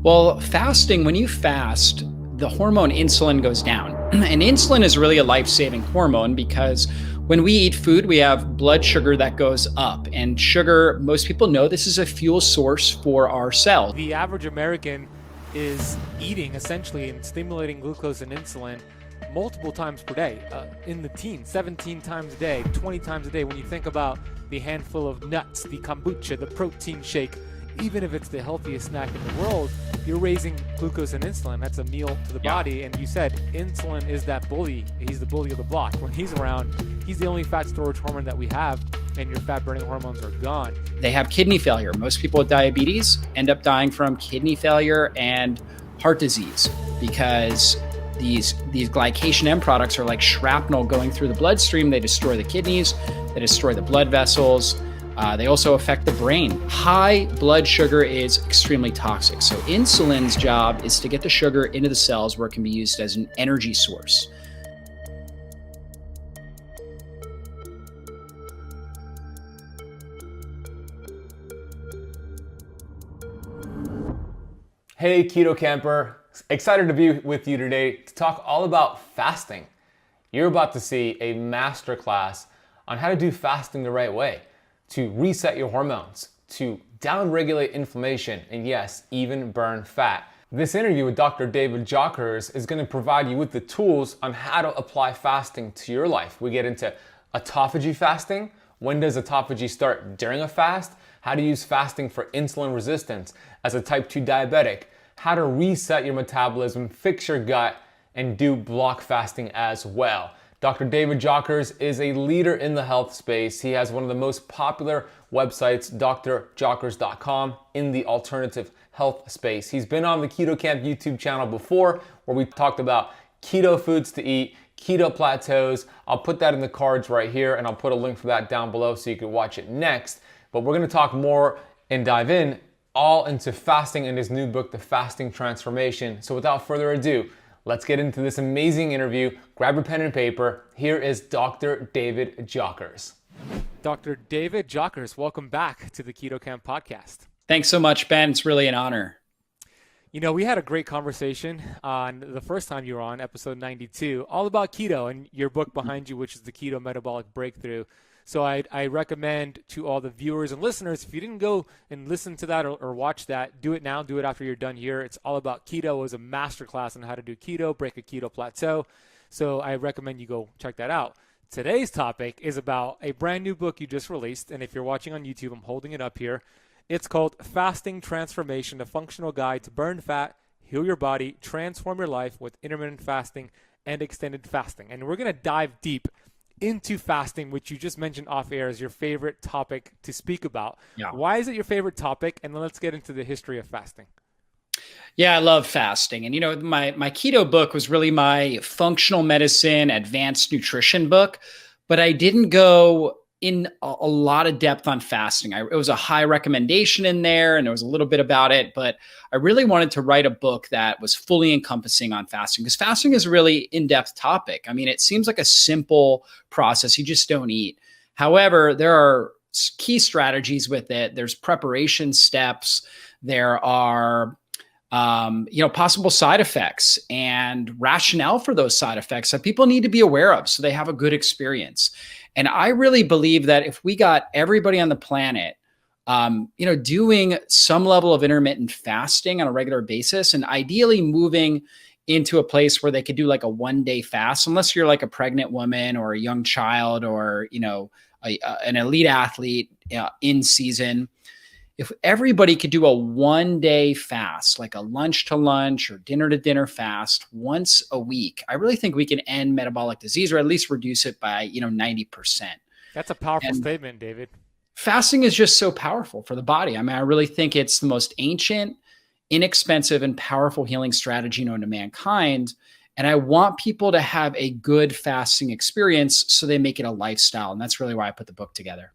Well, fasting, when you fast, the hormone insulin goes down. And insulin is really a life-saving hormone because when we eat food, we have blood sugar that goes up. And sugar, most people know this is a fuel source for our cells. The average American is eating essentially and stimulating glucose and insulin multiple times per day, in the teens, 17 times a day, 20 times a day. When you think about the handful of nuts, the kombucha, the protein shake, even if it's the healthiest snack in the world, you're raising glucose and insulin. That's a meal to the body. And you said insulin is that bully. He's the bully of the block. When he's around, he's the only fat storage hormone that we have, and your fat burning hormones are gone. They have kidney failure. Most people with diabetes end up dying from kidney failure and heart disease because these glycation end products are like shrapnel going through the bloodstream. They destroy the kidneys, they destroy the blood vessels. They also affect the brain. High blood sugar is extremely toxic. So insulin's job is to get the sugar into the cells where it can be used as an energy source. Hey Keto Camper, excited to be with you today to talk all about fasting. You're about to see a masterclass on how to do fasting the right way, to reset your hormones, to downregulate inflammation, and yes, even burn fat. This interview with Dr. David Jockers is going to provide you with the tools on how to apply fasting to your life. We get into autophagy fasting. When does autophagy start during a fast? How to use fasting for insulin resistance as a type 2 diabetic. How to reset your metabolism, fix your gut, and do block fasting as well. Dr. David Jockers is a leader in the health space. He has one of the most popular websites, drjockers.com, in the alternative health space. He's been on the Keto Camp YouTube channel before, where we talked about keto foods to eat, keto plateaus. I'll put that in the cards right here, and I'll put a link for that down below so you can watch it next. But we're gonna talk more and dive in all into fasting in his new book, The Fasting Transformation. So without further ado, let's get into this amazing interview. Grab your pen and paper. Here is Dr. David Jockers. Dr. David Jockers, welcome back to the Keto Camp podcast. Thanks so much, Ben. It's really an honor. You know, we had a great conversation on the first time you were on, episode 92, all about keto and your book behind you, which is the Keto Metabolic Breakthrough. So I recommend to all the viewers and listeners, if you didn't go and listen to that or watch that, do it now, do it after you're done here. It's all about keto. It was a masterclass on how to do keto, break a keto plateau. So I recommend you go check that out. Today's topic is about a brand new book you just released. And if you're watching on YouTube, I'm holding it up here. It's called Fasting Transformation, a functional guide to burn fat, heal your body, transform your life with intermittent fasting and extended fasting. And we're going to dive deep into fasting, which you just mentioned off air as your favorite topic to speak about. Yeah. Why is it your favorite topic? And then let's get into the history of fasting. Yeah, I love fasting. And, you know, my keto book was really my functional medicine, advanced nutrition book, but I didn't go in a lot of depth on fasting. It was a high recommendation in there, and there was a little bit about it, but I really wanted to write a book that was fully encompassing on fasting, because fasting is a really in-depth topic. I mean, it seems like a simple process. You just don't eat. However, there are key strategies with it. There's preparation steps. There are possible side effects and rationale for those side effects that people need to be aware of so they have a good experience. And I really believe that if we got everybody on the planet, doing some level of intermittent fasting on a regular basis, and ideally moving into a place where they could do like a 1-day fast, unless you're like a pregnant woman or a young child or, an elite athlete in season. If everybody could do a 1-day fast, like a lunch to lunch or dinner to dinner fast once a week, I really think we can end metabolic disease, or at least reduce it by, 90%. That's a powerful statement, David. Fasting is just so powerful for the body. I mean, I really think it's the most ancient, inexpensive, and powerful healing strategy known to mankind. And I want people to have a good fasting experience so they make it a lifestyle. And that's really why I put the book together.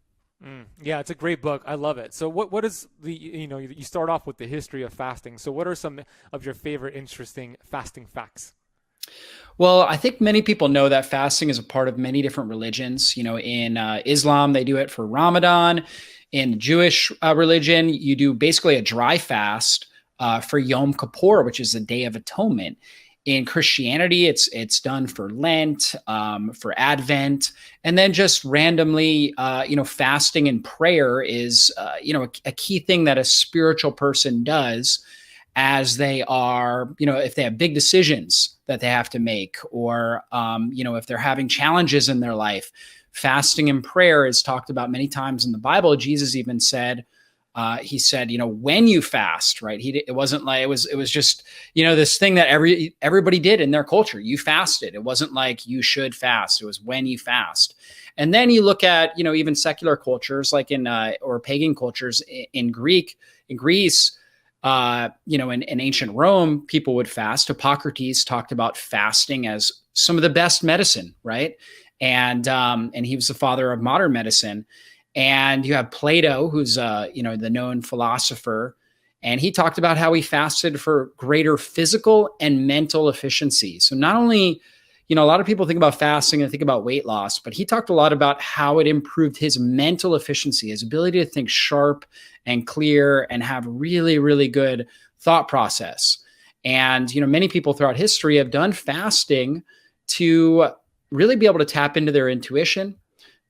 Yeah, it's a great book. I love it. So what is you start off with the history of fasting. So what are some of your favorite interesting fasting facts? Well, I think many people know that fasting is a part of many different religions. In Islam, they do it for Ramadan. In Jewish religion, you do basically a dry fast for Yom Kippur, which is the Day of Atonement. In Christianity, it's done for Lent, for Advent, and then just randomly, fasting and prayer is, a key thing that a spiritual person does as they are, if they have big decisions that they have to make, or, if they're having challenges in their life. Fasting and prayer is talked about many times in the Bible. Jesus even said, he said, when you fast, right? It wasn't like, it was just, this thing that everybody did in their culture. You fasted. It wasn't like you should fast. It was when you fast. And then you look at, even secular cultures like or pagan cultures in Greece, in ancient Rome, people would fast. Hippocrates talked about fasting as some of the best medicine, right? And he was the father of modern medicine. And you have Plato, who's the known philosopher, and he talked about how he fasted for greater physical and mental efficiency. So not only, a lot of people think about fasting and think about weight loss, but he talked a lot about how it improved his mental efficiency, his ability to think sharp and clear and have really, really good thought process. And many people throughout history have done fasting to really be able to tap into their intuition,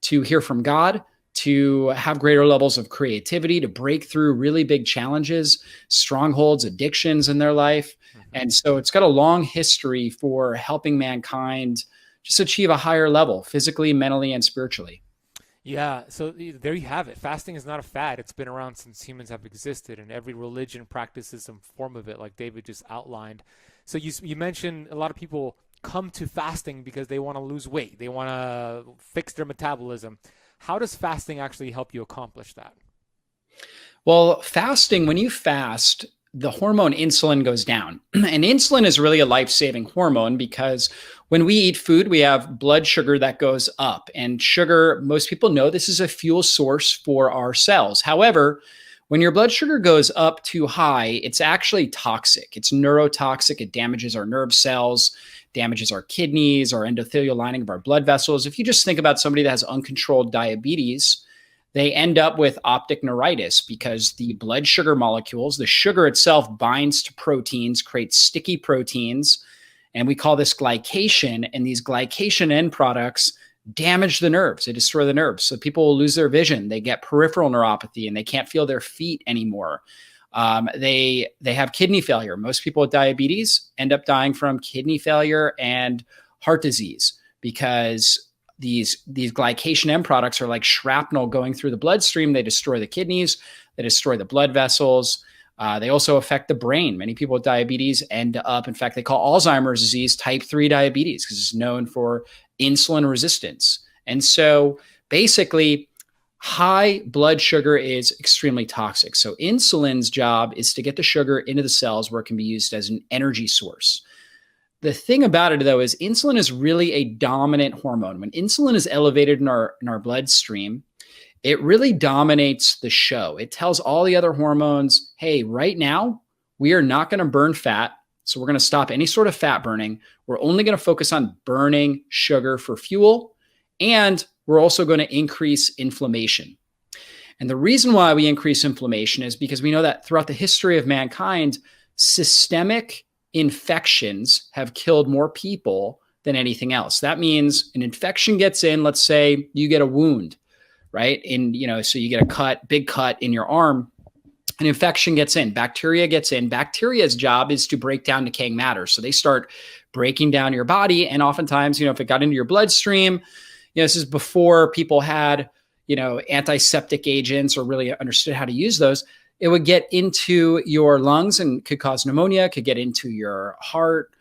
to hear from God, to have greater levels of creativity, to break through really big challenges, strongholds, addictions in their life. And so it's got a long history for helping mankind just achieve a higher level, physically, mentally, and spiritually. Yeah, so there you have it. Fasting is not a fad. It's been around since humans have existed, and every religion practices some form of it, like David just outlined. So you mentioned a lot of people come to fasting because they want to lose weight. They want to fix their metabolism. How does fasting actually help you accomplish that? Well, fasting, when you fast, the hormone insulin goes down. And insulin is really a life-saving hormone because when we eat food, we have blood sugar that goes up. And sugar, most people know this is a fuel source for our cells. However, when your blood sugar goes up too high, it's actually toxic. It's neurotoxic. It damages our nerve cells, damages our kidneys, our endothelial lining of our blood vessels. If you just think about somebody that has uncontrolled diabetes, they end up with optic neuritis because the blood sugar molecules, the sugar itself binds to proteins, creates sticky proteins, and we call this glycation. And these glycation end products damage the nerves. They destroy the nerves. So people will lose their vision. They get peripheral neuropathy and they can't feel their feet anymore. They have kidney failure. Most people with diabetes end up dying from kidney failure and heart disease because these glycation end products are like shrapnel going through the bloodstream. They destroy the kidneys. They destroy the blood vessels. They also affect the brain. Many people with diabetes end up, in fact, they call Alzheimer's disease type 3 diabetes because it's known for insulin resistance. And so basically, high blood sugar is extremely toxic. So insulin's job is to get the sugar into the cells where it can be used as an energy source. The thing about it, though, is insulin is really a dominant hormone. When insulin is elevated in our bloodstream, it really dominates the show. It tells all the other hormones, hey, right now, we are not going to burn fat. So we're going to stop any sort of fat burning. We're only going to focus on burning sugar for fuel. And we're also going to increase inflammation. And the reason why we increase inflammation is because we know that throughout the history of mankind, systemic infections have killed more people than anything else. That means an infection gets in, let's say you get a wound, right? So you get a big cut in your arm, an infection gets in, bacteria gets in. Bacteria's job is to break down decaying matter. So they start breaking down your body. And oftentimes, if it got into your bloodstream, this is before people had, antiseptic agents or really understood how to use those. It would get into your lungs and could cause pneumonia, could get into your heart,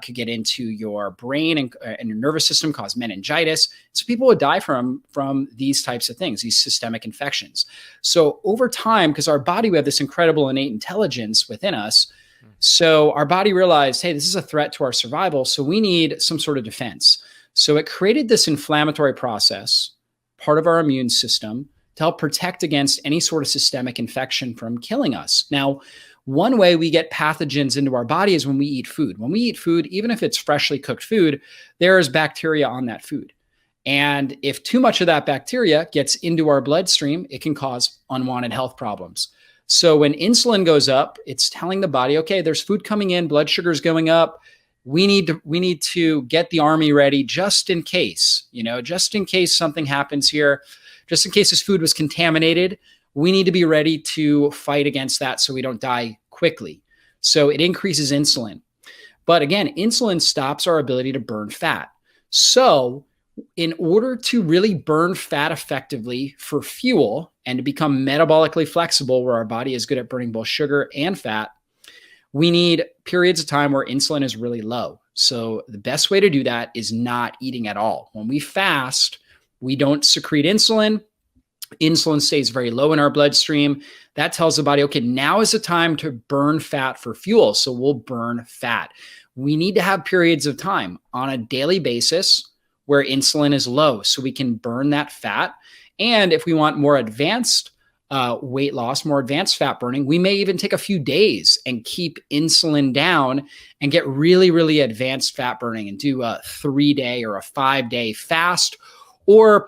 could get into your brain and your nervous system, cause meningitis. So people would die from these types of things, these systemic infections. So over time, because our body, we have this incredible innate intelligence within us. So our body realized, hey, this is a threat to our survival. So we need some sort of defense. So it created this inflammatory process, part of our immune system, to help protect against any sort of systemic infection from killing us. Now, one way we get pathogens into our body is when we eat food. When we eat food, even if it's freshly cooked food, there is bacteria on that food. And if too much of that bacteria gets into our bloodstream, it can cause unwanted health problems. So when insulin goes up, it's telling the body, okay, there's food coming in, blood sugar is going up. We need to get the army ready just in case, just in case something happens here, just in case this food was contaminated. We need to be ready to fight against that so we don't die quickly. So it increases insulin. But again, insulin stops our ability to burn fat. So in order to really burn fat effectively for fuel and to become metabolically flexible, where our body is good at burning both sugar and fat, we need periods of time where insulin is really low. So the best way to do that is not eating at all. When we fast, we don't secrete insulin. Insulin stays very low in our bloodstream. That tells the body, okay, now is the time to burn fat for fuel. So we'll burn fat. We need to have periods of time on a daily basis where insulin is low so we can burn that fat. And if we want more advanced weight loss, more advanced fat burning, we may even take a few days and keep insulin down and get really, really advanced fat burning and do a 3-day or a 5-day fast, or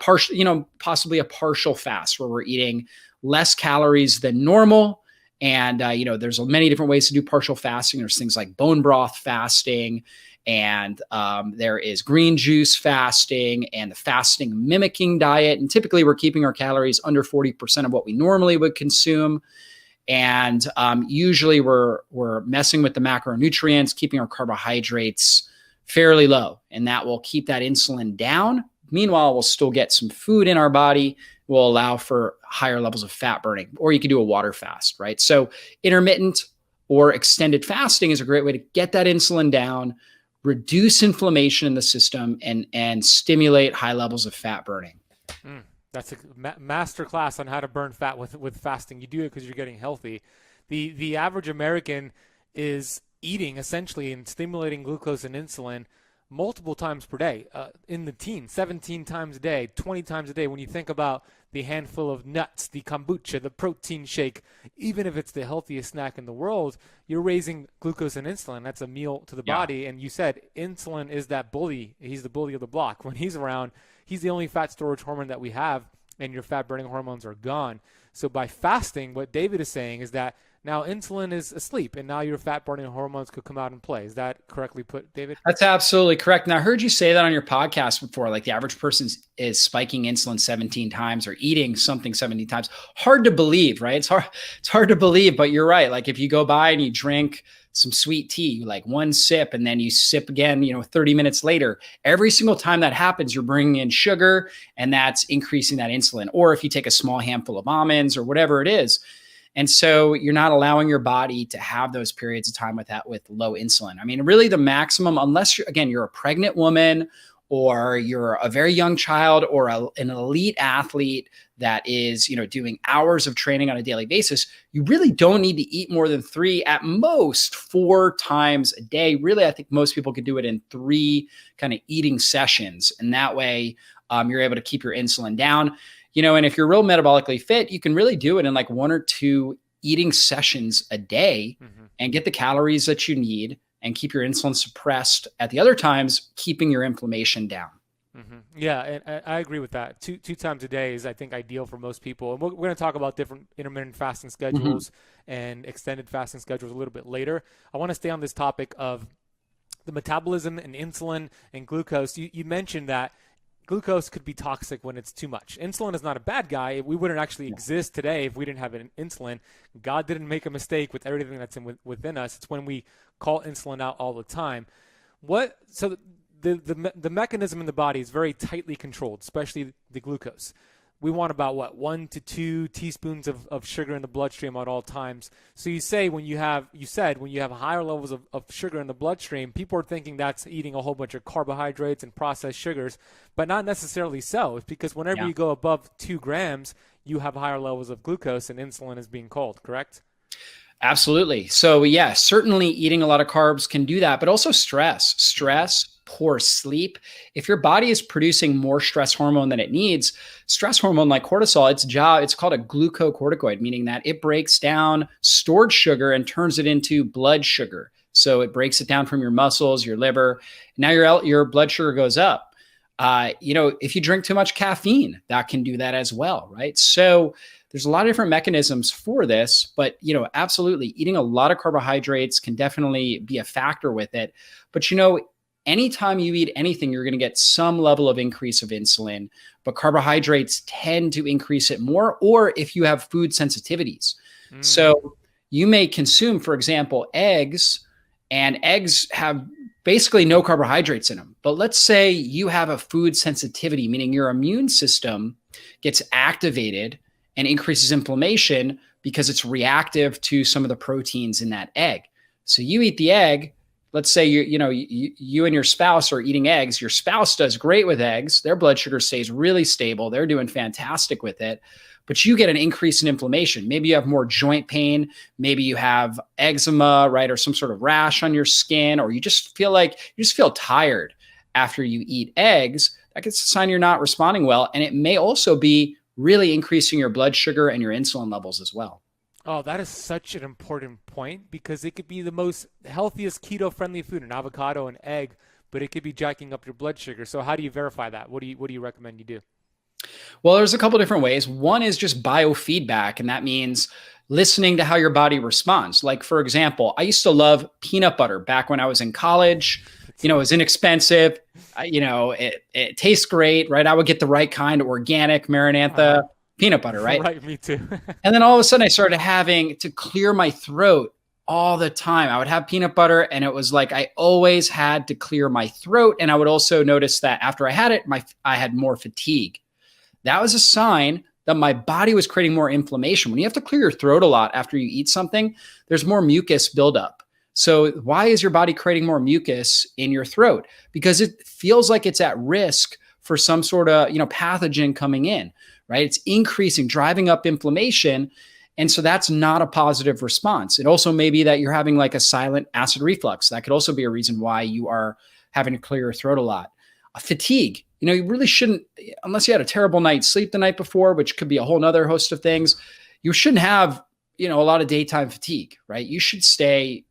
possibly a partial fast where we're eating less calories than normal. And, there's many different ways to do partial fasting. There's things like bone broth fasting, and there is green juice fasting and the fasting mimicking diet. And typically we're keeping our calories under 40% of what we normally would consume. And usually we're messing with the macronutrients, keeping our carbohydrates fairly low, and that will keep that insulin down. Meanwhile, we'll still get some food in our body, will allow for higher levels of fat burning. Or you could do a water fast, right? So intermittent or extended fasting is a great way to get that insulin down, reduce inflammation in the system, and stimulate high levels of fat burning. That's a master class on how to burn fat with fasting. You do it because you're getting healthy. The average American is eating essentially and stimulating glucose and insulin multiple times per day, in the teens, 17 times a day, 20 times a day. When you think about the handful of nuts, the kombucha, the protein shake, even if it's the healthiest snack in the world, you're raising glucose and insulin. That's a meal to the body. And you said insulin is that bully. He's the bully of the block. When he's around, he's the only fat storage hormone that we have, and your fat burning hormones are gone. So by fasting, what David is saying is that now insulin is asleep, and now your fat burning hormones could come out and play. Is that correctly put, David? That's absolutely correct. And I heard you say that on your podcast before, like the average person is spiking insulin 17 times or eating something 17 times. Hard to believe, right? It's hard to believe, but you're right. Like if you go by and you drink some sweet tea, like one sip, and then you sip again, 30 minutes later, every single time that happens, you're bringing in sugar, and that's increasing that insulin. Or if you take a small handful of almonds or whatever it is. And so you're not allowing your body to have those periods of time with low insulin. I mean, really the maximum, unless you're a pregnant woman, or you're a very young child, or an elite athlete that is, doing hours of training on a daily basis, you really don't need to eat more than 3, at most 4 times a day. Really, I think most people could do it in 3 kind of eating sessions. And that way you're able to keep your insulin down. And if you're real metabolically fit, you can really do it in like 1 or 2 eating sessions a day, and get the calories that you need and keep your insulin suppressed at the other times, keeping your inflammation down. Yeah, and I agree with that. Two times a day is, I think, ideal for most people. And we're going to talk about different intermittent fasting schedules and extended fasting schedules a little bit later. I want to stay on this topic of the metabolism and insulin and glucose. You mentioned that glucose could be toxic when it's too much. Insulin is not a bad guy. We wouldn't actually exist today if we didn't have an insulin. God didn't make a mistake with everything that's within us. It's when we call insulin out all the time. So the mechanism in the body is very tightly controlled, especially the glucose. We want about 1 to 2 teaspoons of sugar in the bloodstream at all times. So you said when you have higher levels of sugar in the bloodstream, people are thinking that's eating a whole bunch of carbohydrates and processed sugars, but not necessarily so. It's because whenever you go above 2 grams, you have higher levels of glucose and insulin is being called, correct? Absolutely. So yeah, certainly eating a lot of carbs can do that, but also stress, poor sleep. If your body is producing more stress hormone than it needs, stress hormone like cortisol, it's called a glucocorticoid, meaning that it breaks down stored sugar and turns it into blood sugar. So it breaks it down from your muscles, your liver. Now your blood sugar goes up. If you drink too much caffeine, that can do that as well, right? So there's a lot of different mechanisms for this, but absolutely eating a lot of carbohydrates can definitely be a factor with it. But anytime you eat anything, you're going to get some level of increase of insulin, but carbohydrates tend to increase it more, or if you have food sensitivities. So you may consume, for example, eggs, and eggs have basically no carbohydrates in them. But let's say you have a food sensitivity, meaning your immune system gets activated and increases inflammation because it's reactive to some of the proteins in that egg. So you eat the egg. Let's say you and your spouse are eating eggs. Your spouse does great with eggs. Their blood sugar stays really stable. They're doing fantastic with it. But you get an increase in inflammation. Maybe you have more joint pain. Maybe you have eczema, right? Or some sort of rash on your skin, or you just feel tired after you eat eggs. That's a sign you're not responding well. And it may also be really increasing your blood sugar and your insulin levels as well. Oh, that is such an important point, because it could be the most healthiest keto-friendly food, an avocado, an egg, but it could be jacking up your blood sugar. So how do you verify that? What do you recommend you do? Well, there's a couple different ways. One is just biofeedback, and that means listening to how your body responds. Like, for example, I used to love peanut butter back when I was in college. It was inexpensive. It tastes great, right? I would get the right kind of organic Maranatha peanut butter, right? Right, me too. And then all of a sudden I started having to clear my throat all the time. I would have peanut butter, and it was like I always had to clear my throat. And I would also notice that after I had it, I had more fatigue. That was a sign that my body was creating more inflammation. When you have to clear your throat a lot after you eat something, there's more mucus buildup. So why is your body creating more mucus in your throat? Because it feels like it's at risk for some sort of pathogen coming in, right? It's increasing, driving up inflammation. And so that's not a positive response. It also may be that you're having like a silent acid reflux. That could also be a reason why you are having to clear your throat a lot. Fatigue. You really shouldn't, unless you had a terrible night's sleep the night before, which could be a whole nother host of things. You shouldn't have, a lot of daytime fatigue, right? You should stay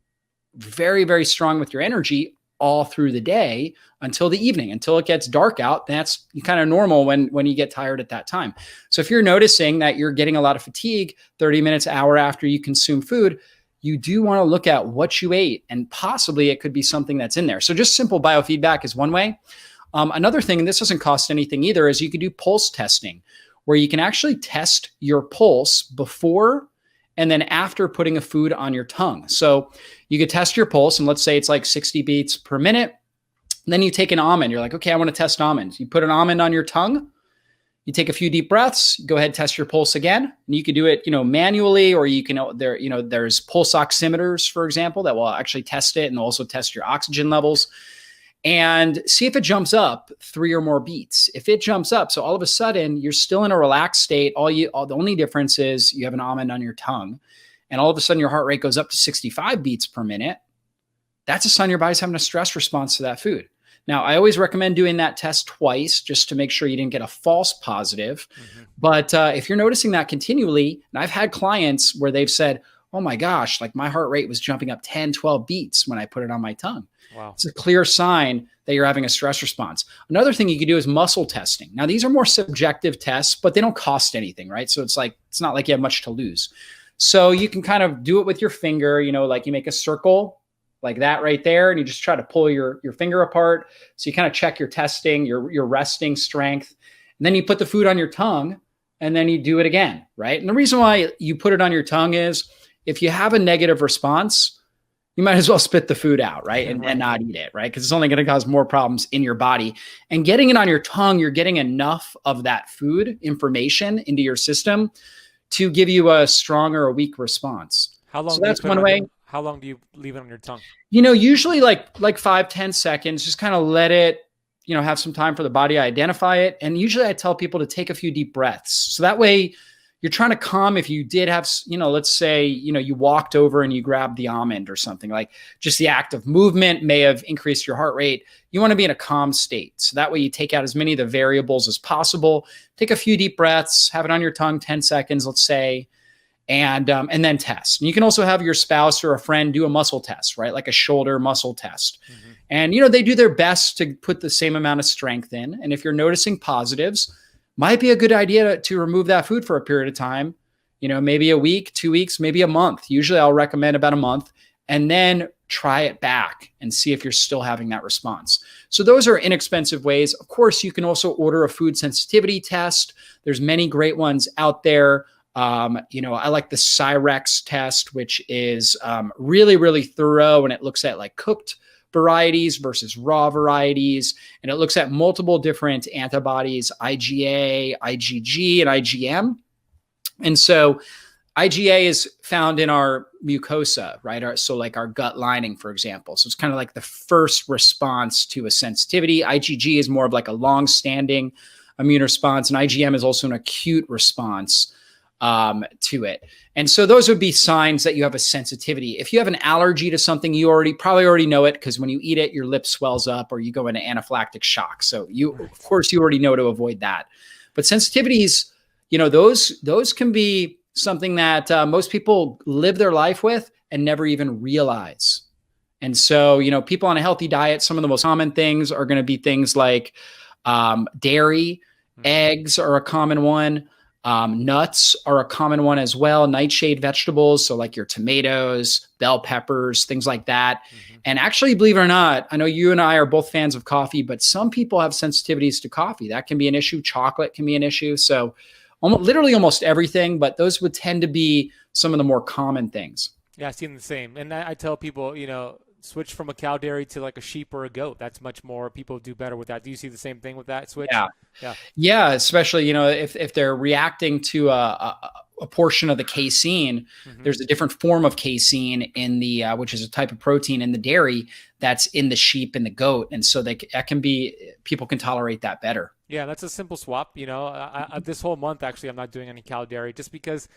very, very strong with your energy all through the day until the evening, until it gets dark out. That's kind of normal when you get tired at that time. So if you're noticing that you're getting a lot of fatigue 30 minutes, hour after you consume food, you do want to look at what you ate, and possibly it could be something that's in there. So just simple biofeedback is one way. Another thing, and this doesn't cost anything either, is you could do pulse testing, where you can actually test your pulse before and then after putting a food on your tongue. So you could test your pulse, and let's say it's like 60 beats per minute. And then you take an almond. You're like, okay, I want to test almonds. You put an almond on your tongue. You take a few deep breaths. Go ahead, test your pulse again. And you can do it, manually, or you can there's pulse oximeters, for example, that will actually test it and also test your oxygen levels. And see if it jumps up 3 or more beats. If it jumps up, so all of a sudden you're still in a relaxed state. The only difference is you have an almond on your tongue, and all of a sudden your heart rate goes up to 65 beats per minute. That's a sign your body's having a stress response to that food. Now, I always recommend doing that test twice just to make sure you didn't get a false positive. Mm-hmm. But if you're noticing that continually, and I've had clients where they've said, oh my gosh, like my heart rate was jumping up 10, 12 beats when I put it on my tongue. Wow. It's a clear sign that you're having a stress response. Another thing you could do is muscle testing. Now, these are more subjective tests, but they don't cost anything, right? So it's not like you have much to lose. So you can kind of do it with your finger, like you make a circle like that right there, and you just try to pull your finger apart. So you kind of check your testing, your resting strength, and then you put the food on your tongue, and then you do it again, right? And the reason why you put it on your tongue is if you have a negative response, you might as well spit the food out, right? And not eat it, right? Because it's only going to cause more problems in your body. And getting it on your tongue, you're getting enough of that food information into your system to give you a strong or a weak response. How long? So that's one way. How long do you leave it on your tongue? Usually like 5-10 seconds. Just kind of let it, have some time for the body to identify it. And usually I tell people to take a few deep breaths. So that way you're trying to calm. If you did have, let's say, you walked over and you grabbed the almond or something, like just the act of movement may have increased your heart rate. You want to be in a calm state. So that way you take out as many of the variables as possible. Take a few deep breaths, have it on your tongue, 10 seconds, let's say, and then test. And you can also have your spouse or a friend do a muscle test, right? Like a shoulder muscle test. And, they do their best to put the same amount of strength in. And if you're noticing positives, might be a good idea to remove that food for a period of time, maybe a week, 2 weeks, maybe a month. Usually I'll recommend about a month, and then try it back and see if you're still having that response. So those are inexpensive ways. Of course, you can also order a food sensitivity test. There's many great ones out there. I like the Cyrex test, which is really, really thorough, and it looks at like cooked varieties versus raw varieties, and it looks at multiple different antibodies, IgA, IgG, and IgM. And so IgA is found in our mucosa, right? So like our gut lining, for example. So it's kind of like the first response to a sensitivity. IgG is more of like a long-standing immune response, and IgM is also an acute response to it. And so those would be signs that you have a sensitivity. If you have an allergy to something, you probably already know it, because when you eat it, your lip swells up or you go into anaphylactic shock. So of course, you already know to avoid that. But sensitivities, those can be something that most people live their life with and never even realize. And so, people on a healthy diet, some of the most common things are going to be things like dairy, eggs are a common one. Nuts are a common one as well. Nightshade vegetables, so like your tomatoes, bell peppers, things like that. And actually, believe it or not, I know you and I are both fans of coffee, but some people have sensitivities to coffee. That can be an issue. Chocolate can be an issue. So literally almost everything, but those would tend to be some of the more common things. Yeah, I see them the same. And I tell people, switch from a cow dairy to like a sheep or a goat. That's much more, people do better with that. Do you see the same thing with that switch? Yeah. Especially, if they're reacting to a portion of the casein, there's a different form of casein in the, which is a type of protein in the dairy that's in the sheep and the goat. And so people can tolerate that better. Yeah, that's a simple swap. This whole month, actually, I'm not doing any cow dairy just because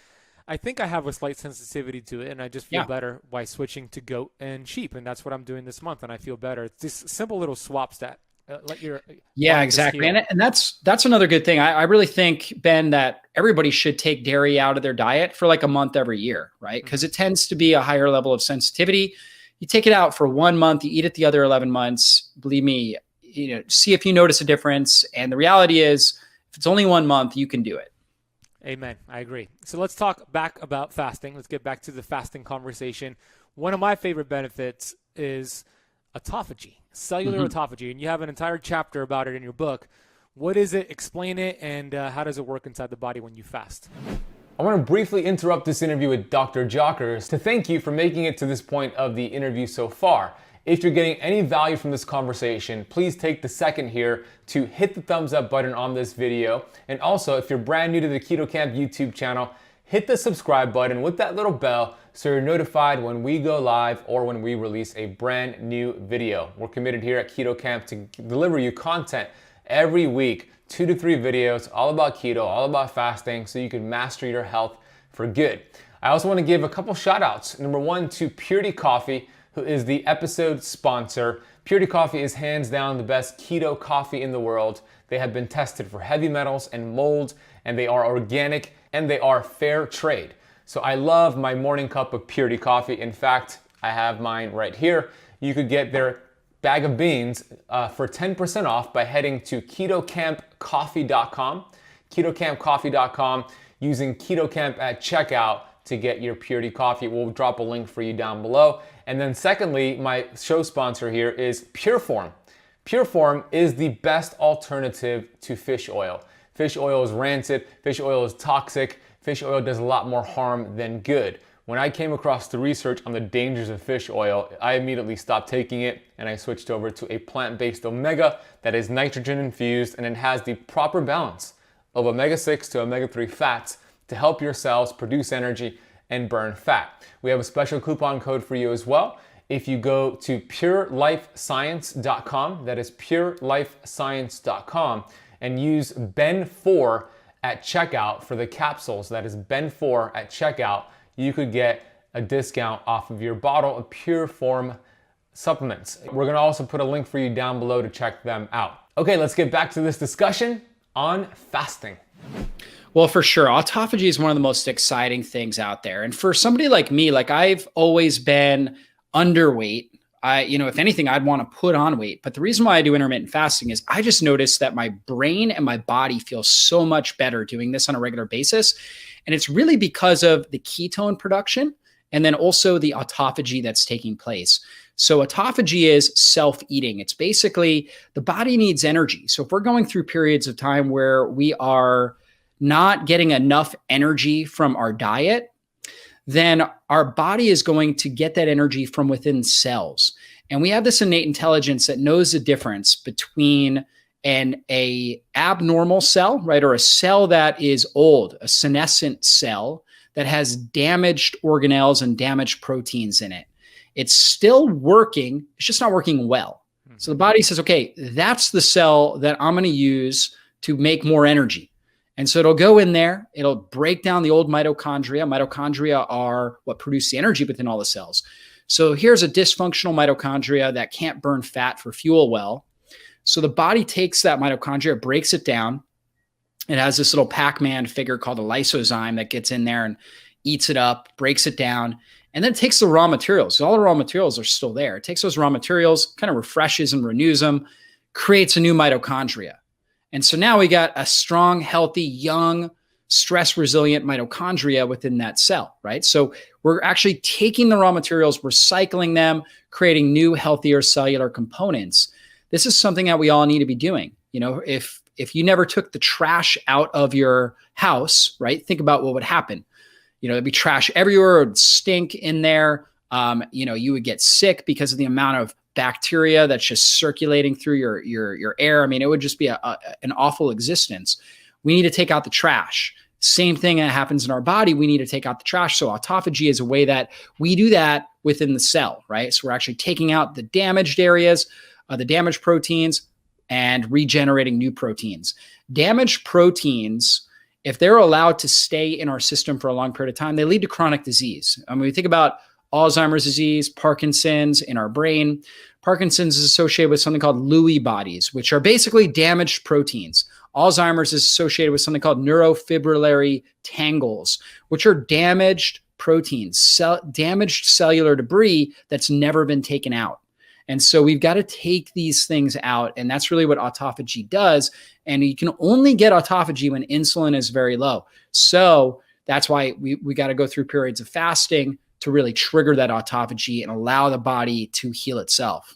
I think I have a slight sensitivity to it, and I just feel better by switching to goat and sheep, and that's what I'm doing this month, and I feel better. It's these simple little swaps that let your exactly, and that's another good thing. I really think, Ben, that everybody should take dairy out of their diet for like a month every year, right? Because it tends to be a higher level of sensitivity. You take it out for 1 month, you eat it the other 11 months. Believe me, see if you notice a difference. And the reality is, if it's only 1 month, you can do it. Amen. I agree. So let's talk back about fasting. Let's get back to the fasting conversation. One of my favorite benefits is autophagy, cellular autophagy, and you have an entire chapter about it in your book. What is it? Explain it, and how does it work inside the body when you fast? I want to briefly interrupt this interview with Dr. Jockers to thank you for making it to this point of the interview so far. If you're getting any value from this conversation, please take the second here to hit the thumbs up button on this video. And also, if you're brand new to the Keto Camp YouTube channel, hit the subscribe button with that little bell so you're notified when we go live or when we release a brand new video. We're committed here at Keto Camp to deliver you content every week, 2 to 3 videos, all about keto, all about fasting, so you can master your health for good. I also want to give a couple shout outs. Number 1 to Purity Coffee, who is the episode sponsor. Purity Coffee is hands down the best keto coffee in the world. They have been tested for heavy metals and mold, and they are organic, and they are fair trade. So I love my morning cup of Purity Coffee. In fact, I have mine right here. You could get their bag of beans for 10% off by heading to ketocampcoffee.com, ketocampcoffee.com, using KetoCamp at checkout to get your Purity Coffee. We'll drop a link for you down below. And then secondly, my show sponsor here is Pureform. Pureform is the best alternative to fish oil. Fish oil is rancid, fish oil is toxic, fish oil does a lot more harm than good. When I came across the research on the dangers of fish oil, I immediately stopped taking it and I switched over to a plant-based omega that is nitrogen infused, and it has the proper balance of omega-6 to omega-3 fats to help your cells produce energy and burn fat. We have a special coupon code for you as well. If you go to purelifescience.com, that is purelifescience.com, and use Ben4 at checkout for the capsules, that is Ben4 at checkout, you could get a discount off of your bottle of Pureform supplements. We're gonna also put a link for you down below to check them out. Okay, let's get back to this discussion on fasting. Well, for sure. Autophagy is one of the most exciting things out there. And for somebody like me, like I've always been underweight. If anything, I'd want to put on weight. But the reason why I do intermittent fasting is I just noticed that my brain and my body feel so much better doing this on a regular basis. And it's really because of the ketone production and then also the autophagy that's taking place. So autophagy is self-eating. It's basically the body needs energy. So if we're going through periods of time where we are not getting enough energy from our diet, then our body is going to get that energy from within cells. And we have this innate intelligence that knows the difference between a abnormal cell, right? Or a cell that is old, a senescent cell that has damaged organelles and damaged proteins in it. It's still working, it's just not working well. So the body says, okay, that's the cell that I'm going to use to make more energy. And so it'll go in there, it'll break down the old mitochondria. Mitochondria are what produce the energy within all the cells. So here's a dysfunctional mitochondria that can't burn fat for fuel well. So the body takes that mitochondria, breaks it down. It has this little Pac-Man figure called a lysozyme that gets in there and eats it up, breaks it down, and then it takes the raw materials. All the raw materials are still there. It takes those raw materials, kind of refreshes and renews them, creates a new mitochondria. And so now we got a strong, healthy, young, stress-resilient mitochondria within that cell, right? So we're actually taking the raw materials, recycling them, creating new, healthier cellular components. This is something that we all need to be doing. If you never took the trash out of your house, right? Think about what would happen. There'd be trash everywhere, it would stink in there. You would get sick because of the amount of bacteria that's just circulating through your air. I mean, it would just be an awful existence. We need to take out the trash. Same thing that happens in our body. We need to take out the trash. So autophagy is a way that we do that within the cell, right? So we're actually taking out the damaged areas, the damaged proteins, and regenerating new proteins. Damaged proteins, if they're allowed to stay in our system for a long period of time, they lead to chronic disease. I mean, we think about Alzheimer's disease, Parkinson's in our brain. Parkinson's is associated with something called Lewy bodies, which are basically damaged proteins. Alzheimer's is associated with something called neurofibrillary tangles, which are damaged proteins, damaged cellular debris that's never been taken out. And so we've got to take these things out. And that's really what autophagy does. And you can only get autophagy when insulin is very low. So that's why we got to go through periods of fasting to really trigger that autophagy and allow the body to heal itself.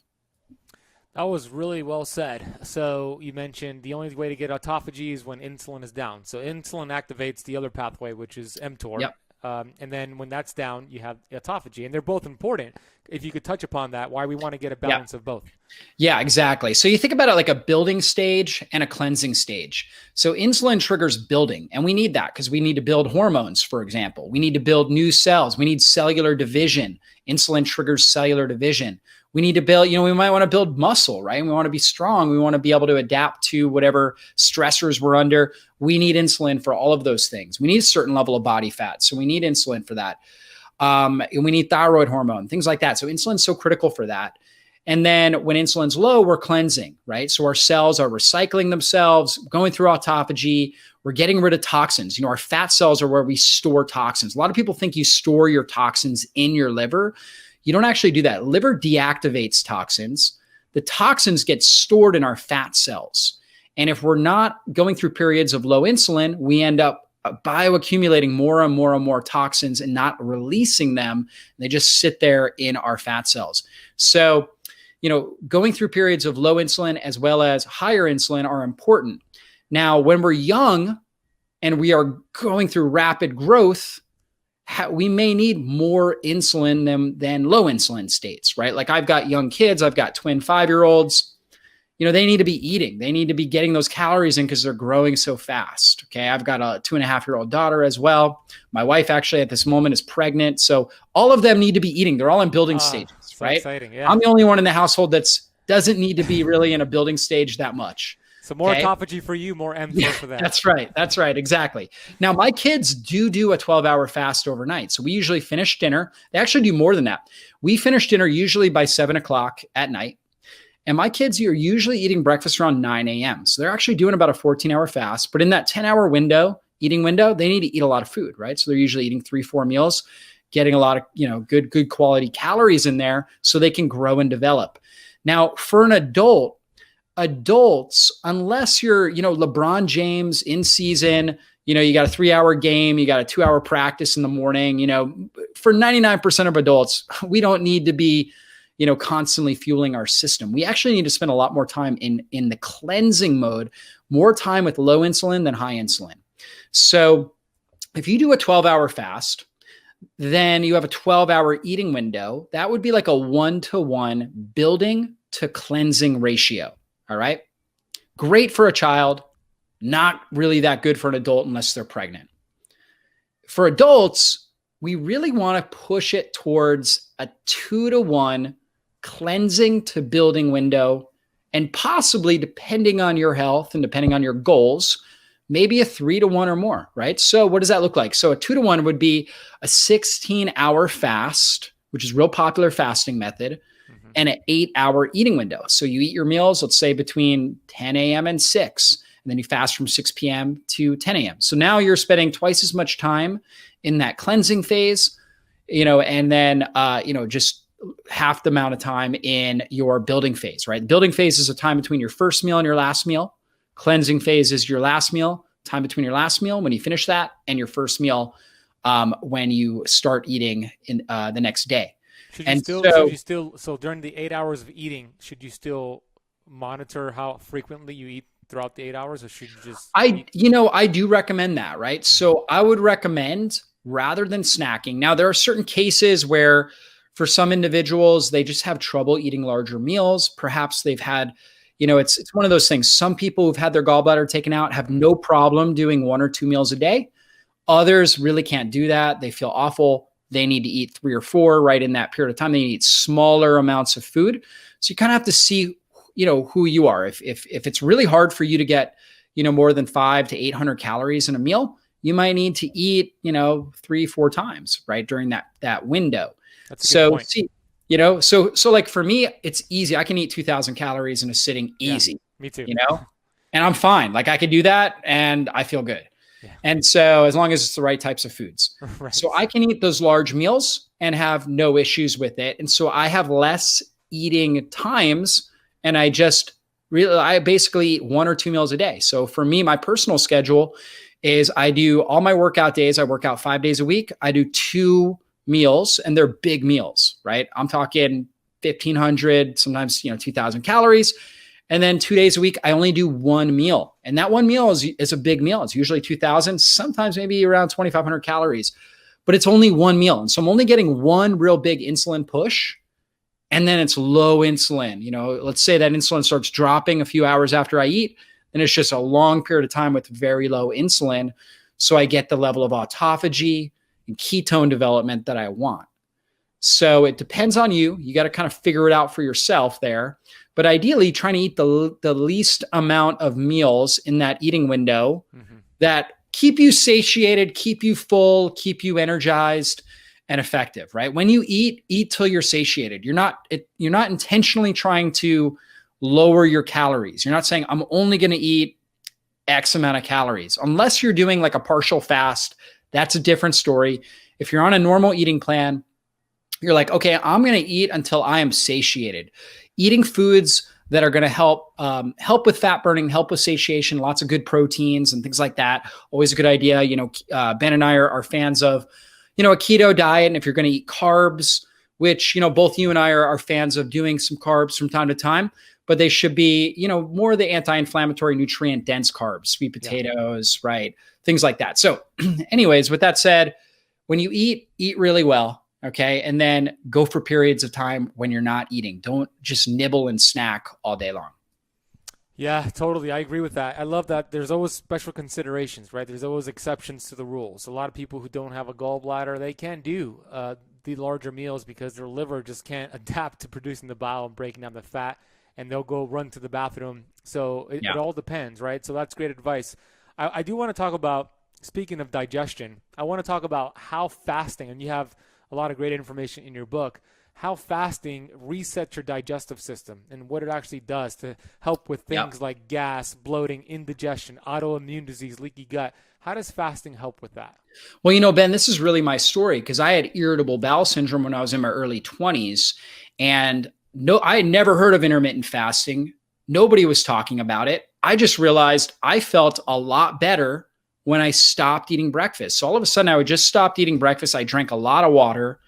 That was really well said. So you mentioned the only way to get autophagy is when insulin is down. So insulin activates the other pathway, which is mTOR. Yep. And then when that's down, you have autophagy. And they're both important. If you could touch upon that, why we want to get a balance of both. Yeah, exactly. So you think about it like a building stage and a cleansing stage. So insulin triggers building, and we need that because we need to build hormones, for example. We need to build new cells. We need cellular division. Insulin triggers cellular division. We need to build, we might want to build muscle, right? We want to be strong. We want to be able to adapt to whatever stressors we're under. We need insulin for all of those things. We need a certain level of body fat. So we need insulin for that. And we need thyroid hormone, things like that. So insulin's so critical for that. And then when insulin's low, we're cleansing, right? So our cells are recycling themselves, going through autophagy. We're getting rid of toxins. Our fat cells are where we store toxins. A lot of people think you store your toxins in your liver. You don't actually do that. Liver deactivates toxins. The toxins get stored in our fat cells. And if we're not going through periods of low insulin, we end up bioaccumulating more and more and more toxins and not releasing them. They just sit there in our fat cells. So, going through periods of low insulin as well as higher insulin are important. Now, when we're young and we are going through rapid growth, we may need more insulin than low insulin states, right? Like I've got young kids, I've got twin 5-year-olds. They need to be eating. They need to be getting those calories in because they're growing so fast. Okay. I've got a 2.5-year-old daughter as well. My wife actually at this moment is pregnant. So all of them need to be eating. They're all in building stages, so right? Exciting, yeah. I'm the only one in the household doesn't need to be really in a building stage that much. So more autophagy for you, more mTOR for that. That's right. That's right. Exactly. Now, my kids do a 12-hour fast overnight. So we usually finish dinner. They actually do more than that. We finish dinner usually by 7 o'clock at night. And my kids are usually eating breakfast around 9 a.m. So they're actually doing about a 14-hour fast. But in that 10-hour window, eating window, they need to eat a lot of food, right? So they're usually eating 3-4 meals, getting a lot of, good quality calories in there so they can grow and develop. Now, for an adults, unless you're, LeBron James in season, you got a 3-hour game, you got a 2-hour practice in the morning, for 99% of adults, we don't need to be, constantly fueling our system. We actually need to spend a lot more time in the cleansing mode, more time with low insulin than high insulin. So if you do a 12-hour fast, then you have a 12-hour eating window. That would be like a 1-to-1 building to cleansing ratio. All right. Great for a child, not really that good for an adult unless they're pregnant. For adults, we really want to push it towards a 2-to-1 cleansing to building window, and possibly, depending on your health and depending on your goals, maybe a 3-to-1 or more, right? So what does that look like? So a 2-to-1 would be a 16-hour fast, which is a real popular fasting method, and an 8-hour eating window. So you eat your meals, let's say between 10 a.m. and 6, and then you fast from 6 p.m. to 10 a.m. So now you're spending twice as much time in that cleansing phase, and then, just half the amount of time in your building phase, right? The building phase is a time between your first meal and your last meal. Cleansing phase is your last meal, time between your last meal when you finish that, and your first meal when you start eating in the next day. So during the 8 hours of eating, should you still monitor how frequently you eat throughout the 8 hours, or should you just I do recommend that, right? So I would recommend, rather than snacking. Now, there are certain cases where for some individuals, they just have trouble eating larger meals. Perhaps they've had, it's one of those things. Some people who've had their gallbladder taken out have no problem doing 1 or 2 meals a day. Others really can't do that. They feel awful. They need to eat 3 or 4 right in that period of time. They need smaller amounts of food. So you kind of have to see, who you are. If it's really hard for you to get, more than 500 to 800 calories in a meal, you might need to eat, 3-4 times, right, during that window. That's a good point. So like for me, it's easy. I can eat 2,000 calories in a sitting easy. Yeah, me too. And I'm fine. Like I could do that and I feel good. Yeah. And so as long as it's the right types of foods. Right. So I can eat those large meals and have no issues with it. And so I have less eating times, and I basically eat 1 or 2 meals a day. So for me, my personal schedule is I do all my workout days. I work out 5 days a week. I do 2 meals, and they're big meals, right? I'm talking 1,500, sometimes, 2,000 calories. And then 2 days a week, I only do 1 meal. And that 1 meal is a big meal. It's usually 2,000, sometimes maybe around 2,500 calories, but it's only 1 meal. And so I'm only getting 1 real big insulin push. And then it's low insulin. Let's say that insulin starts dropping a few hours after I eat, then it's just a long period of time with very low insulin. So I get the level of autophagy and ketone development that I want. So it depends on you. You got to kind of figure it out for yourself there. But ideally, trying to eat the least amount of meals in that eating window that keep you satiated, keep you full, keep you energized and effective, right? When you eat till you're satiated. You're not intentionally trying to lower your calories. You're not saying, I'm only going to eat X amount of calories. Unless you're doing like a partial fast, that's a different story. If you're on a normal eating plan, you're like, okay, I'm going to eat until I am satiated. Eating foods that are going to help with fat burning, help with satiation, lots of good proteins and things like that. Always a good idea. Ben and I are fans of, a keto diet. And if you're going to eat carbs, which, both you and I are fans of doing some carbs from time to time, but they should be, more of the anti-inflammatory, nutrient dense carbs, sweet potatoes, right? Things like that. So anyways, with that said, when you eat really well. Okay. And then go for periods of time when you're not eating. Don't just nibble and snack all day long. Yeah, totally. I agree with that. I love that there's always special considerations, right? There's always exceptions to the rules. A lot of people who don't have a gallbladder, they can't do the larger meals because their liver just can't adapt to producing the bile and breaking down the fat, and they'll go run to the bathroom. So it all depends, right? So that's great advice. I do want to talk about, speaking of digestion, I want to talk about how fasting, and you have a lot of great information in your book, how fasting resets your digestive system and what it actually does to help with things like gas, bloating, indigestion, autoimmune disease, leaky gut. How does fasting help with that? Well, Ben, this is really my story because I had irritable bowel syndrome when I was in my early 20s. And no, I had never heard of intermittent fasting. Nobody was talking about it. I just realized I felt a lot better when I stopped eating breakfast. So all of a sudden I would just stop eating breakfast. I drank a lot of water,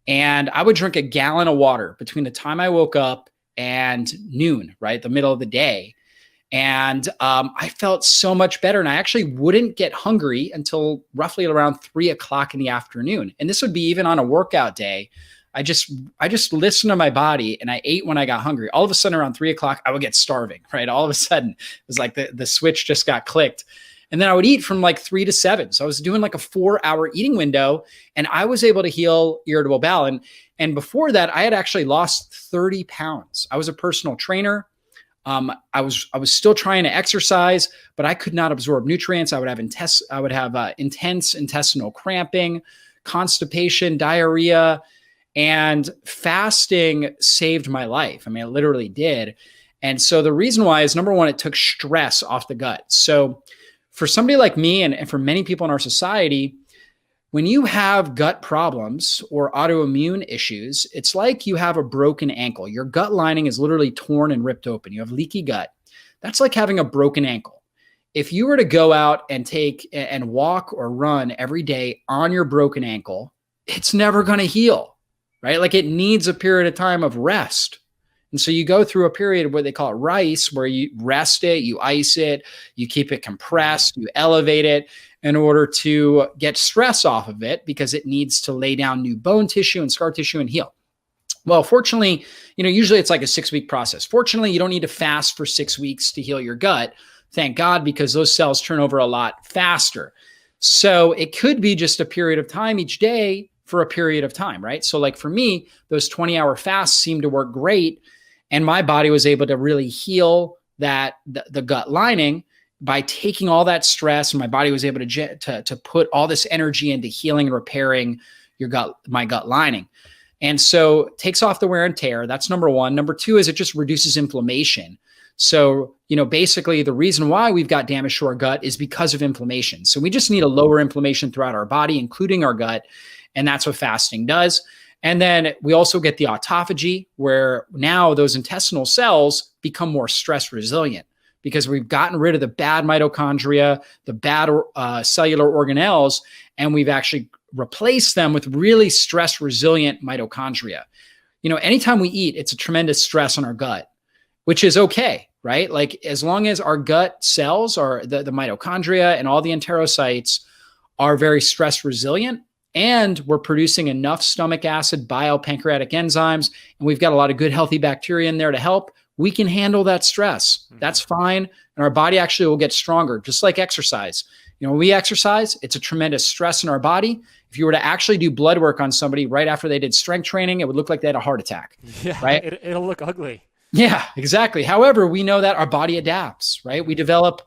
and I would drink a gallon of water between the time I woke up and noon, right? The middle of the day. And I felt so much better. And I actually wouldn't get hungry until roughly around 3 o'clock in the afternoon. And this would be even on a workout day. I just listened to my body, and I ate when I got hungry. All of a sudden around 3 o'clock, I would get starving, right? All of a sudden it was like the switch just got clicked. And then I would eat from like 3 to 7. So I was doing like a 4-hour eating window, and I was able to heal irritable bowel. And before that, I had actually lost 30 pounds. I was a personal trainer. I was still trying to exercise, but I could not absorb nutrients. I would have intense intestinal cramping, constipation, diarrhea, and fasting saved my life. I mean, it literally did. And so the reason why is, number one, it took stress off the gut. So for somebody like me and for many people in our society, when you have gut problems or autoimmune issues, it's like you have a broken ankle. Your gut lining is literally torn and ripped open. You have leaky gut. That's like having a broken ankle. If you were to go out and take and walk or run every day on your broken ankle, it's never going to heal, right? Like it needs a period of time of rest. And so you go through a period where they call it rice, where you rest it, you ice it, you keep it compressed, you elevate it in order to get stress off of it, because it needs to lay down new bone tissue and scar tissue and heal. Well, fortunately, usually it's like a 6-week process. Fortunately, you don't need to fast for 6 weeks to heal your gut. Thank God, because those cells turn over a lot faster. So it could be just a period of time each day for a period of time, right? So like for me, those 20-hour fasts seemed to work great. And my body was able to really heal the gut lining by taking all that stress. And my body was able to put all this energy into healing and repairing my gut lining. And so it takes off the wear and tear. That's number one. Number two is it just reduces inflammation. So, basically the reason why we've got damage to our gut is because of inflammation. So we just need to lower inflammation throughout our body, including our gut. And that's what fasting does. And then we also get the autophagy, where now those intestinal cells become more stress resilient because we've gotten rid of the bad mitochondria, the bad cellular organelles, and we've actually replaced them with really stress resilient mitochondria. Anytime we eat, it's a tremendous stress on our gut, which is okay, right? Like as long as our gut cells are the mitochondria and all the enterocytes are very stress resilient, and we're producing enough stomach acid, bile, pancreatic enzymes, and we've got a lot of good, healthy bacteria in there to help, we can handle that stress. That's fine. And our body actually will get stronger, just like exercise. When we exercise, it's a tremendous stress in our body. If you were to actually do blood work on somebody right after they did strength training, it would look like they had a heart attack. Yeah, right? It'll look ugly. Yeah, exactly. However, we know that our body adapts, right? We develop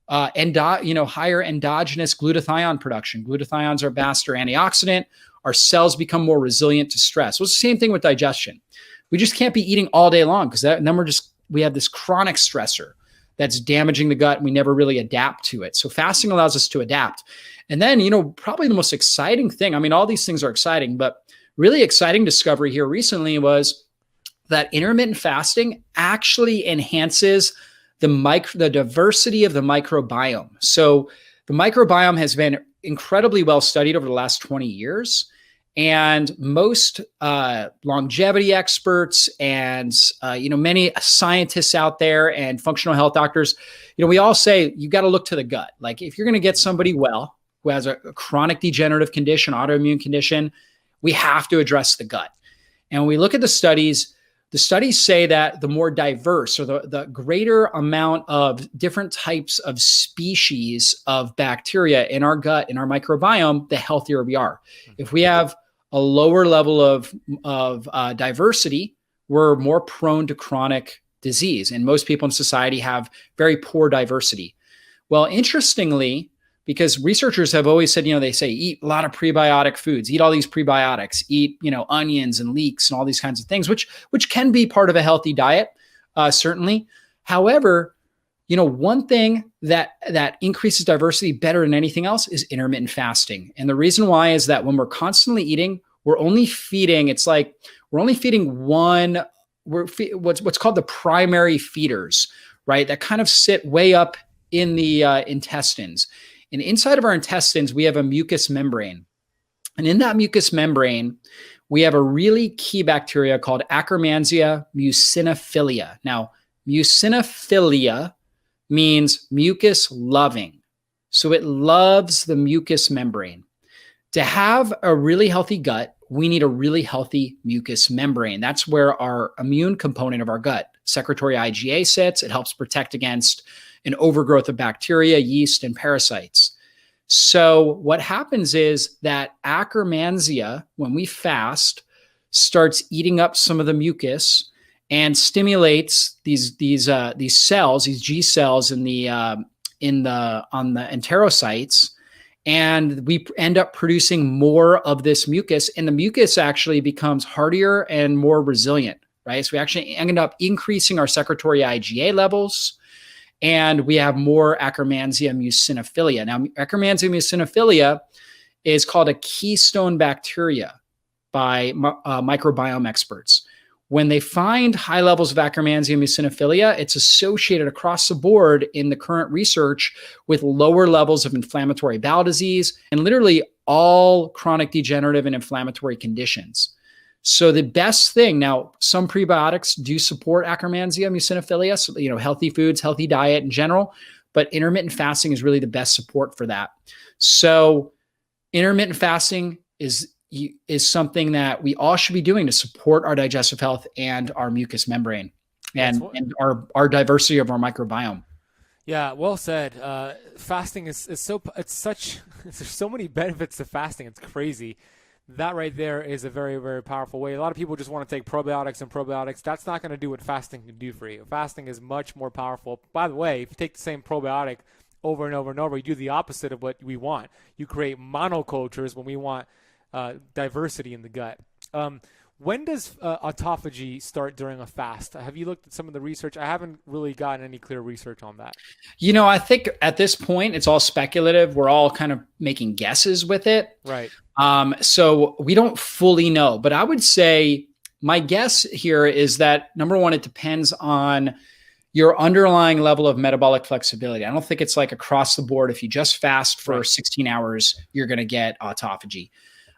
higher endogenous glutathione production. Glutathiones are master antioxidant. Our cells become more resilient to stress. Well, it's the same thing with digestion. We just can't be eating all day long because then we have this chronic stressor that's damaging the gut, and we never really adapt to it. So fasting allows us to adapt. And then, probably the most exciting thing, all these things are exciting, but really exciting discovery here recently was that intermittent fasting actually enhances the diversity of the microbiome. So the microbiome has been incredibly well studied over the last 20 years. And most longevity experts and many scientists out there and functional health doctors, we all say you got to look to the gut. Like if you're going to get somebody well who has a chronic degenerative condition, autoimmune condition, we have to address the gut. And when we look at the studies say that the more diverse, or the greater amount of different types of species of bacteria in our gut, in our microbiome, the healthier we are. If we have a lower level of diversity, we're more prone to chronic disease. And most people in society have very poor diversity. Well, interestingly, because researchers have always said, they say eat a lot of prebiotic foods, eat all these prebiotics, eat, onions and leeks and all these kinds of things, which can be part of a healthy diet, certainly. However, one thing that increases diversity better than anything else is intermittent fasting. And the reason why is that when we're constantly eating, we're only feeding what's called the primary feeders, right? That kind of sit way up in the intestines. And inside of our intestines, we have a mucous membrane. And in that mucous membrane, we have a really key bacteria called Akkermansia muciniphila. Now, muciniphila means mucus loving. So it loves the mucous membrane. To have a really healthy gut, we need a really healthy mucous membrane. That's where our immune component of our gut, secretory IgA, sits. It helps protect against an overgrowth of bacteria, yeast, and parasites. So what happens is that Akkermansia, when we fast, starts eating up some of the mucus and stimulates these cells, these G cells on the enterocytes, and we end up producing more of this mucus, and the mucus actually becomes hardier and more resilient, right? So we actually end up increasing our secretory IgA levels, and we have more Akkermansia muciniphila. Now, Akkermansia muciniphila is called a keystone bacteria by microbiome experts. When they find high levels of Akkermansia muciniphila, it's associated across the board in the current research with lower levels of inflammatory bowel disease and literally all chronic degenerative and inflammatory conditions. So the best thing, now some prebiotics do support Akkermansia muciniphila, so, healthy foods, healthy diet in general, but intermittent fasting is really the best support for that. So intermittent fasting is something that we all should be doing to support our digestive health and our mucous membrane and our diversity of our microbiome. Yeah, well said. Fasting there's so many benefits to fasting. It's crazy. That right there is a very, very powerful way. A lot of people just want to take probiotics. That's not going to do what fasting can do for you. Fasting is much more powerful. By the way, if you take the same probiotic over and over and over, you do the opposite of what we want. You create monocultures when we want diversity in the gut. When does autophagy start during a fast? Have you looked at some of the research? I haven't really gotten any clear research on that. I think at this point, it's all speculative. We're all kind of making guesses with it. Right. So we don't fully know, but I would say my guess here is that number one, it depends on your underlying level of metabolic flexibility. I don't think it's like across the board. If you just fast for 16 hours, you're going to get autophagy.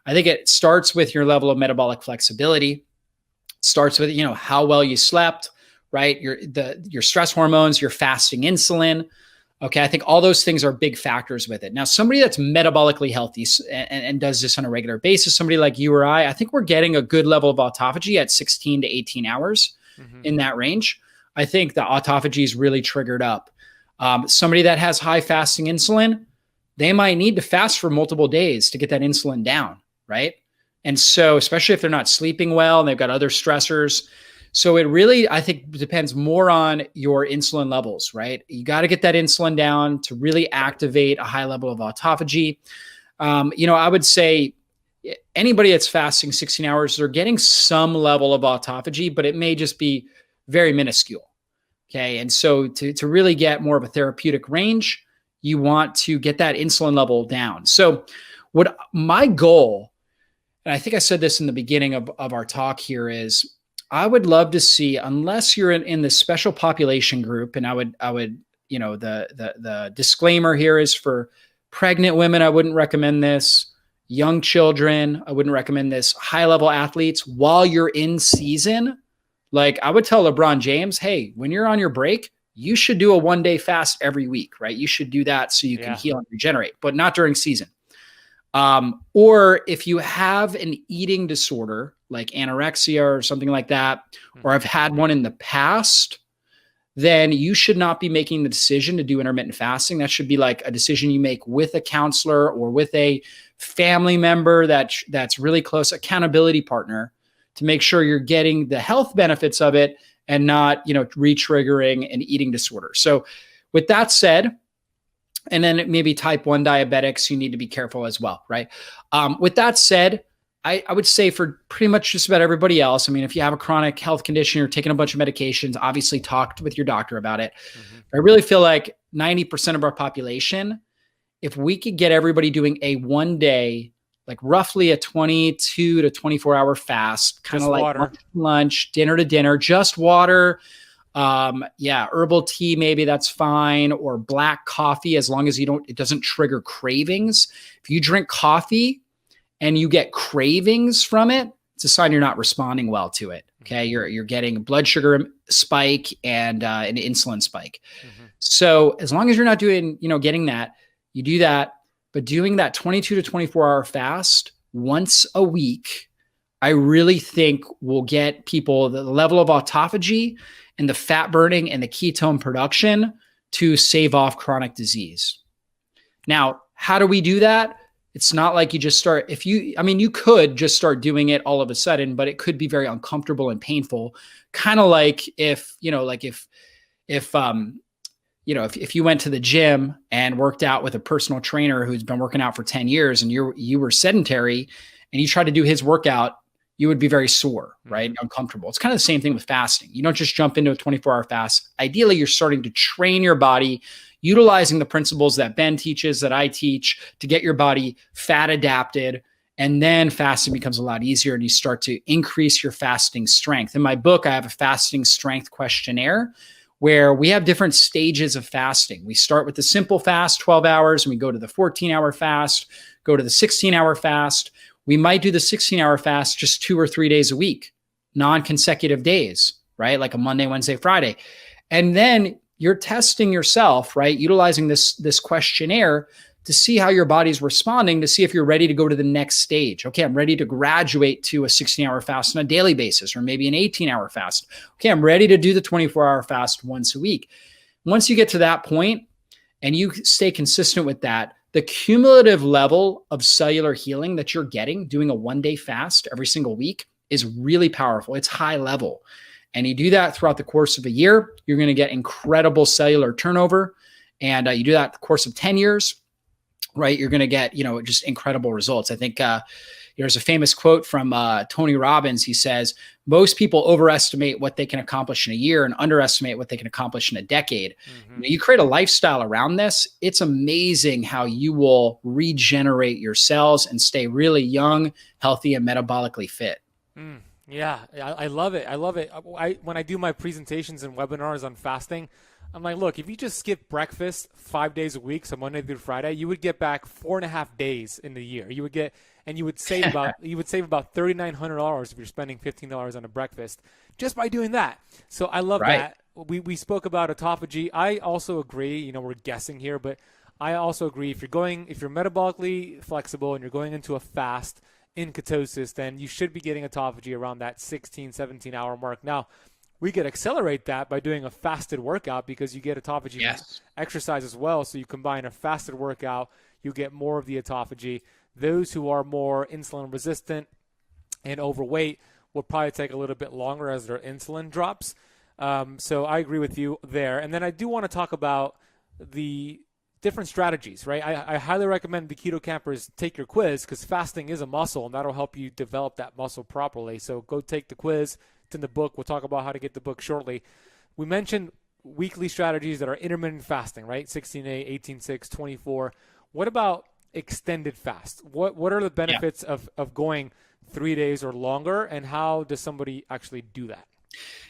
I think it starts with your level of metabolic flexibility. It starts with, how well you slept, right? Your stress hormones, your fasting insulin. Okay. I think all those things are big factors with it. Now, somebody that's metabolically healthy and does this on a regular basis, somebody like you or I think we're getting a good level of autophagy at 16 to 18 hours in that range. I think the autophagy is really triggered up. Somebody that has high fasting insulin, they might need to fast for multiple days to get that insulin down. Right. And so, especially if they're not sleeping well and they've got other stressors. So it really, I think, depends more on your insulin levels, right? You got to get that insulin down to really activate a high level of autophagy. I would say anybody that's fasting 16 hours, they're getting some level of autophagy, but it may just be very minuscule. Okay. And so to really get more of a therapeutic range, you want to get that insulin level down. So what my goal, and I think I said this in the beginning of our talk here, is I would love to see, unless you're in the special population group, and I would, the disclaimer here is for pregnant women, I wouldn't recommend this. Young children, I wouldn't recommend this. High level athletes, while you're in season, like I would tell LeBron James, hey, when you're on your break, you should do a 1-day fast every week, right? You should do that so you can heal and regenerate, but not during season. Or if you have an eating disorder like anorexia or something like that, or have had one in the past, then you should not be making the decision to do intermittent fasting. That should be like a decision you make with a counselor or with a family member that's really close, accountability partner, to make sure you're getting the health benefits of it and not, re-triggering an eating disorder. So with that said, And then maybe type 1 diabetics, you need to be careful as well, right? With that said, I would say for pretty much just about everybody else, I mean, if you have a chronic health condition, you're taking a bunch of medications, obviously talk with your doctor about it. I really feel like 90% of our population, if we could get everybody doing a 1 day, like roughly a 22 to 24 hour fast, kind of like water. lunch, dinner to dinner, just water. Herbal tea, maybe that's fine, or black coffee, as long as it doesn't trigger cravings. If you drink coffee and you get cravings from it, it's a sign you're not responding well to it. Okay. You're getting a blood sugar spike and an insulin spike. So as long as you're not doing, getting that, you do that, but doing that 22 to 24 hour fast once a week, I really think will get people the level of autophagy and the fat burning and the ketone production to save off chronic disease. Now, how do we do that? It's not like you just start, you could just start doing it all of a sudden, but it could be very uncomfortable and painful. Kind of like if you went to the gym and worked out with a personal trainer who's been working out for 10 years and you were sedentary and you tried to do his workout, you would be very sore, right? Uncomfortable. It's kind of the same thing with fasting. You don't just jump into a 24-hour fast. Ideally, you're starting to train your body, utilizing the principles that Ben teaches, that I teach, to get your body fat adapted. And then fasting becomes a lot easier and you start to increase your fasting strength. In my book, I have a fasting strength questionnaire where we have different stages of fasting. We start with the simple fast, 12 hours, and we go to the 14-hour fast, go to the 16-hour fast. We might do the 16-hour fast just 2 or 3 days a week, non-consecutive days, right? Like a Monday, Wednesday, Friday. And then you're testing yourself, right? Utilizing this questionnaire to see how your body's responding, to see if you're ready to go to the next stage. Okay, I'm ready to graduate to a 16-hour fast on a daily basis, or maybe an 18-hour fast. Okay, I'm ready to do the 24-hour fast once a week. Once you get to that point and you stay consistent with that, the cumulative level of cellular healing that you're getting doing a 1-day fast every single week is really powerful. It's high level. And you do that throughout the course of a year, you're going to get incredible cellular turnover. And you do that the course of 10 years, right? You're going to get, just incredible results. I think there's a famous quote from Tony Robbins. He says, most people overestimate what they can accomplish in a year and underestimate what they can accomplish in a decade. You create a lifestyle around this. It's amazing how you will regenerate your cells and stay really young, healthy, and metabolically fit. Yeah, I love it. I love it. When I do my presentations and webinars on fasting, I'm like, look, if you just skip breakfast 5 days a week, so Monday through Friday, you would get back 4.5 days in the year. You would save about $3,900 if you're spending $15 on a breakfast just by doing that. So I love that. We spoke about autophagy. I also agree. We're guessing here, but I also agree. If you're metabolically flexible and you're going into a fast in ketosis, then you should be getting autophagy around that 16, 17 hour mark. Now, we could accelerate that by doing a fasted workout because you get autophagy exercise as well. So you combine a fasted workout, you get more of the autophagy. Those who are more insulin resistant and overweight will probably take a little bit longer as their insulin drops. So I agree with you there. And then I do want to talk about the different strategies, right? I highly recommend the Keto Campers take your quiz because fasting is a muscle and that'll help you develop that muscle properly. So go take the quiz. It's in the book. We'll talk about how to get the book shortly. We mentioned weekly strategies that are intermittent fasting, right? 16-8, 18-6, 24. What about extended fast? What are the benefits of going 3 days or longer, and how does somebody actually do that?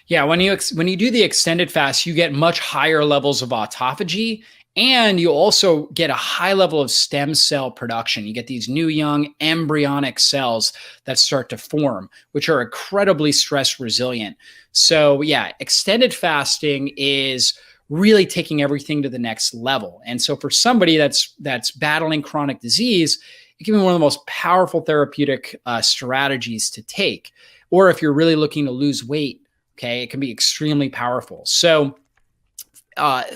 Yeah, when you do the extended fast, you get much higher levels of autophagy, and you also get a high level of stem cell production. You get these new young embryonic cells that start to form, which are incredibly stress resilient. So yeah, extended fasting is really taking everything to the next level. And so for somebody that's battling chronic disease, it can be one of the most powerful therapeutic strategies to take. Or if you're really looking to lose weight, okay, it can be extremely powerful. So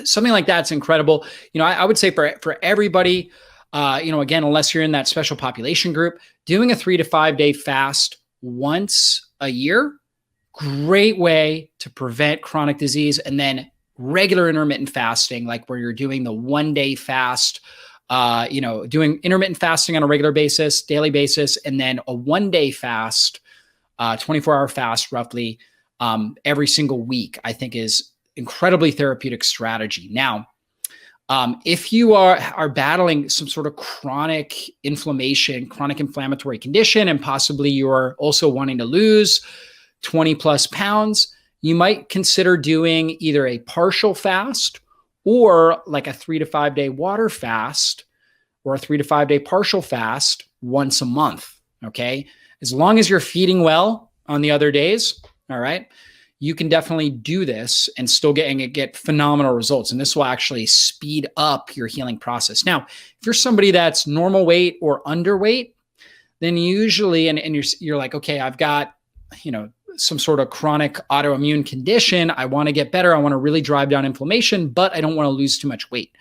something like that's incredible. I would say for everybody, again, unless you're in that special population group, doing a 3 to 5 day fast once a year, great way to prevent chronic disease and then regular intermittent fasting, like where you're doing the 1 day fast, doing intermittent fasting on a regular basis, daily basis, and then a 1 day fast, 24-hour fast roughly, every single week, I think is incredibly therapeutic strategy. Now, if you are battling some sort of chronic inflammation, chronic inflammatory condition, and possibly you're also wanting to lose 20 plus pounds, you might consider doing either a partial fast or like a 3 to 5 day water fast or a 3 to 5 day partial fast once a month. Okay. As long as you're feeding well on the other days, all right, you can definitely do this and still get phenomenal results. And this will actually speed up your healing process. Now, if you're somebody that's normal weight or underweight, then usually, and you're like, okay, I've got, some sort of chronic autoimmune condition. I want to get better. I want to really drive down inflammation, but I don't want to lose too much weight.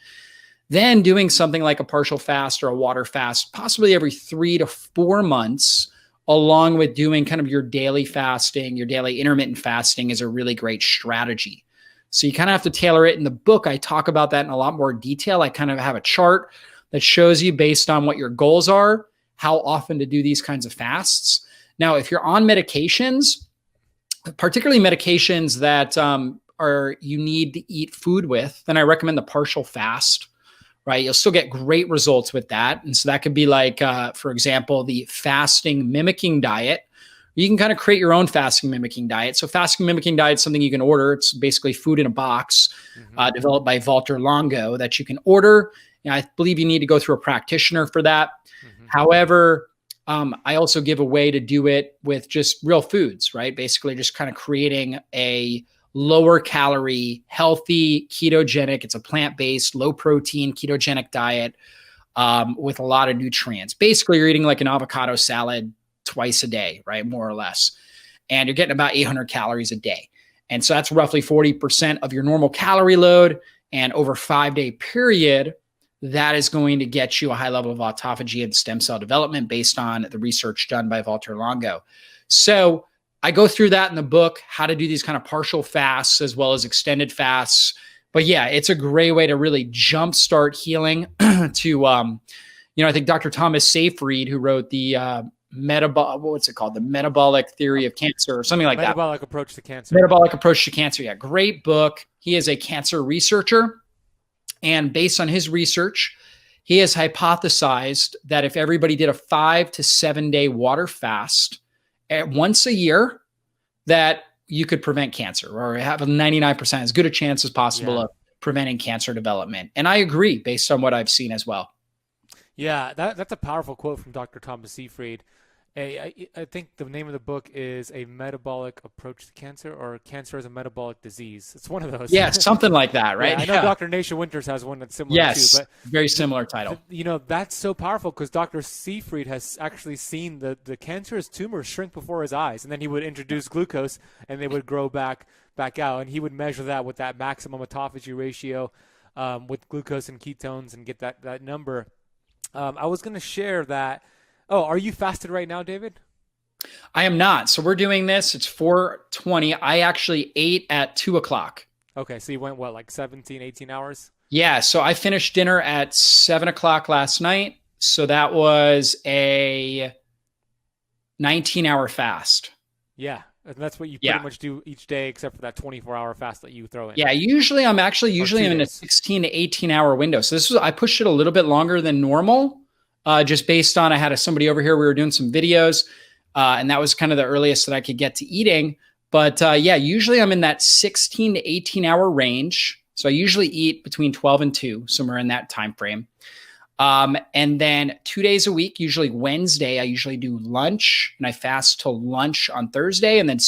Then doing something like a partial fast or a water fast, possibly every 3 to 4 months, along with doing kind of your daily fasting, your daily intermittent fasting, is a really great strategy. So you kind of have to tailor it. In the book, I talk about that in a lot more detail. I kind of have a chart that shows you, based on what your goals are, how often to do these kinds of fasts. Now, if you're on medications, particularly medications that you need to eat food with, then I recommend the partial fast, right? You'll still get great results with that. And so that could be like, for example, the fasting mimicking diet. You can kind of create your own fasting mimicking diet. So fasting mimicking diet is something you can order. It's basically food in a box, developed by Walter Longo, that you can order. I believe you need to go through a practitioner for that. However, I also give a way to do it with just real foods, right? Basically just kind of creating a lower calorie, healthy, ketogenic, it's a plant-based, low protein, ketogenic diet with a lot of nutrients. Basically, you're eating like an avocado salad twice a day, right? More or less. And you're getting about 800 calories a day. And so that's roughly 40% of your normal calorie load. And over a 5-day period, that is going to get you a high level of autophagy and stem cell development based on the research done by Walter Longo. So I go through that in the book, how to do these kind of partial fasts as well as extended fasts. But yeah, it's a great way to really jumpstart healing to, I think Dr. Thomas Seyfried, who wrote the the metabolic theory of cancer or something like that. Metabolic approach to cancer. Metabolic approach to cancer. Yeah. Great book. He is a cancer researcher. And based on his research, he has hypothesized that if everybody did a 5 to 7 day water fast once a year, that you could prevent cancer or have a 99% as good a chance as possible of preventing cancer development. And I agree based on what I've seen as well. Yeah, that's a powerful quote from Dr. Thomas Seyfried. I think the name of the book is A Metabolic Approach to Cancer, or Cancer as a Metabolic Disease. It's one of those. Yeah, something like that, right? Yeah, I know Dr. Nasha Winters has one that's similar too. But very similar title. That's so powerful because Dr. Seyfried has actually seen the cancerous tumors shrink before his eyes, and then he would introduce glucose, and they would grow back out, and he would measure that with that maximum autophagy ratio with glucose and ketones and get that number. I was going to share that. Oh, are you fasted right now, David? I am not. So we're doing this. It's 4:20. I actually ate at 2:00. Okay. So you went like 17, 18 hours? Yeah. So I finished dinner at 7:00 last night. So that was a 19-hour fast. Yeah. And that's what you pretty much do each day, except for that 24-hour fast that you throw in. Yeah. Usually I'm in a 16 to 18-hour window. So I pushed it a little bit longer than normal. Just based on, I had somebody over here, we were doing some videos, and that was kind of the earliest that I could get to eating. But usually I'm in that 16 to 18 hour range. So I usually eat between 12 and 2, somewhere in that time frame. And then 2 days a week, usually Wednesday, I usually do lunch, and I fast till lunch on Thursday. And then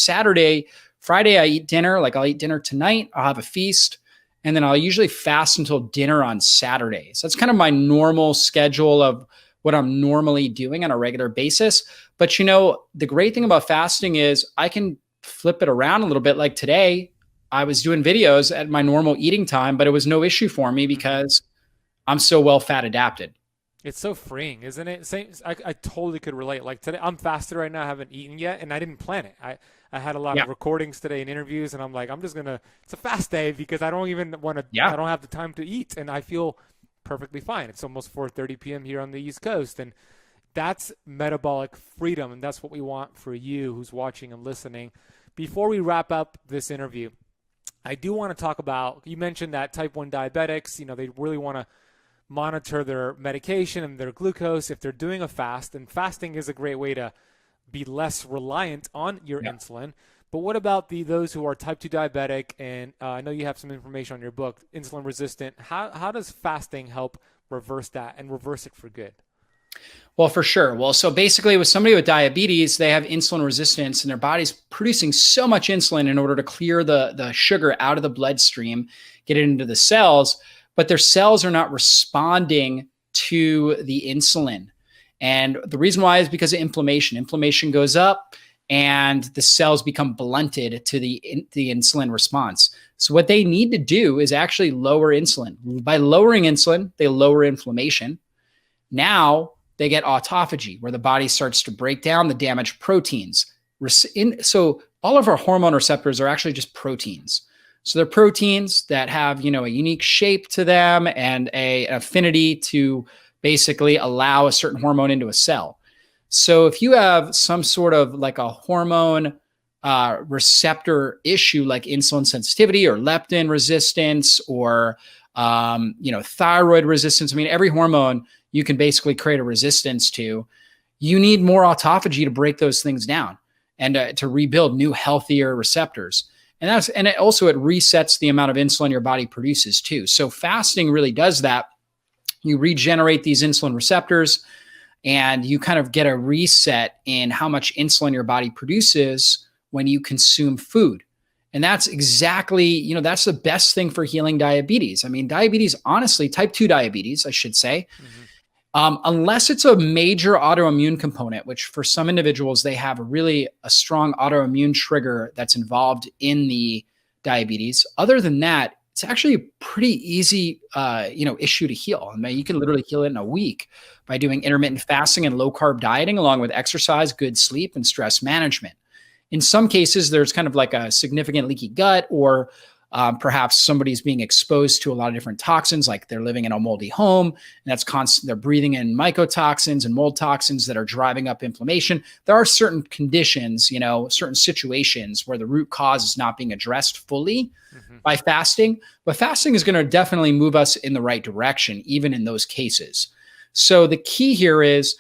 Friday, I eat dinner. Like I'll eat dinner tonight. I'll have a feast. And then I'll usually fast until dinner on Saturday. So that's kind of my normal schedule of what I'm normally doing on a regular basis. But the great thing about fasting is I can flip it around a little bit. Like today, I was doing videos at my normal eating time, but it was no issue for me because I'm so well fat adapted. It's so freeing, isn't it? Same, I totally could relate. Like today, I'm fasted right now. I haven't eaten yet, and I didn't plan it. I had a lot Yeah. of recordings today and interviews, and I'm like, I'm just gonna. It's a fast day because I don't even want to. Yeah. I don't have the time to eat, and I feel perfectly fine. It's almost 4:30 p.m. here on the East Coast, and that's metabolic freedom, and that's what we want for you who's watching and listening. Before we wrap up this interview, I do want to talk about. You mentioned that type 1 diabetics, they really want to monitor their medication and their glucose if they're doing a fast, and fasting is a great way to be less reliant on your insulin. But what about those who are type 2 diabetic, and I know you have some information on your book, Insulin Resistant. How does fasting help reverse that and reverse it for good? Well, for sure. Well, so basically with somebody with diabetes, they have insulin resistance and their body's producing so much insulin in order to clear the sugar out of the bloodstream, get it into the cells, but their cells are not responding to the insulin. And the reason why is because of inflammation. Inflammation goes up and the cells become blunted to the insulin response. So what they need to do is actually lower insulin. By lowering insulin, they lower inflammation. Now they get autophagy, where the body starts to break down the damaged proteins. So all of our hormone receptors are actually just proteins. So they're proteins that have, a unique shape to them and an affinity to basically allow a certain hormone into a cell. So if you have some sort of like a hormone receptor issue, like insulin sensitivity or leptin resistance or, thyroid resistance, every hormone you can basically create a resistance to, you need more autophagy to break those things down and to rebuild new, healthier receptors. And it resets the amount of insulin your body produces too. So fasting really does that. You regenerate these insulin receptors and you kind of get a reset in how much insulin your body produces when you consume food. And that's exactly, that's the best thing for healing diabetes. Diabetes, honestly, type 2 diabetes, I should say, unless it's a major autoimmune component, which for some individuals, they have a strong autoimmune trigger that's involved in the diabetes. Other than that, it's actually a pretty easy, issue to heal. You can literally heal it in a week by doing intermittent fasting and low carb dieting, along with exercise, good sleep, and stress management. In some cases, there's kind of like a significant leaky gut, or perhaps somebody's being exposed to a lot of different toxins, like they're living in a moldy home, and that's constant. They're breathing in mycotoxins and mold toxins that are driving up inflammation. There are certain conditions, certain situations where the root cause is not being addressed fully by fasting, but fasting is going to definitely move us in the right direction, even in those cases. So the key here is,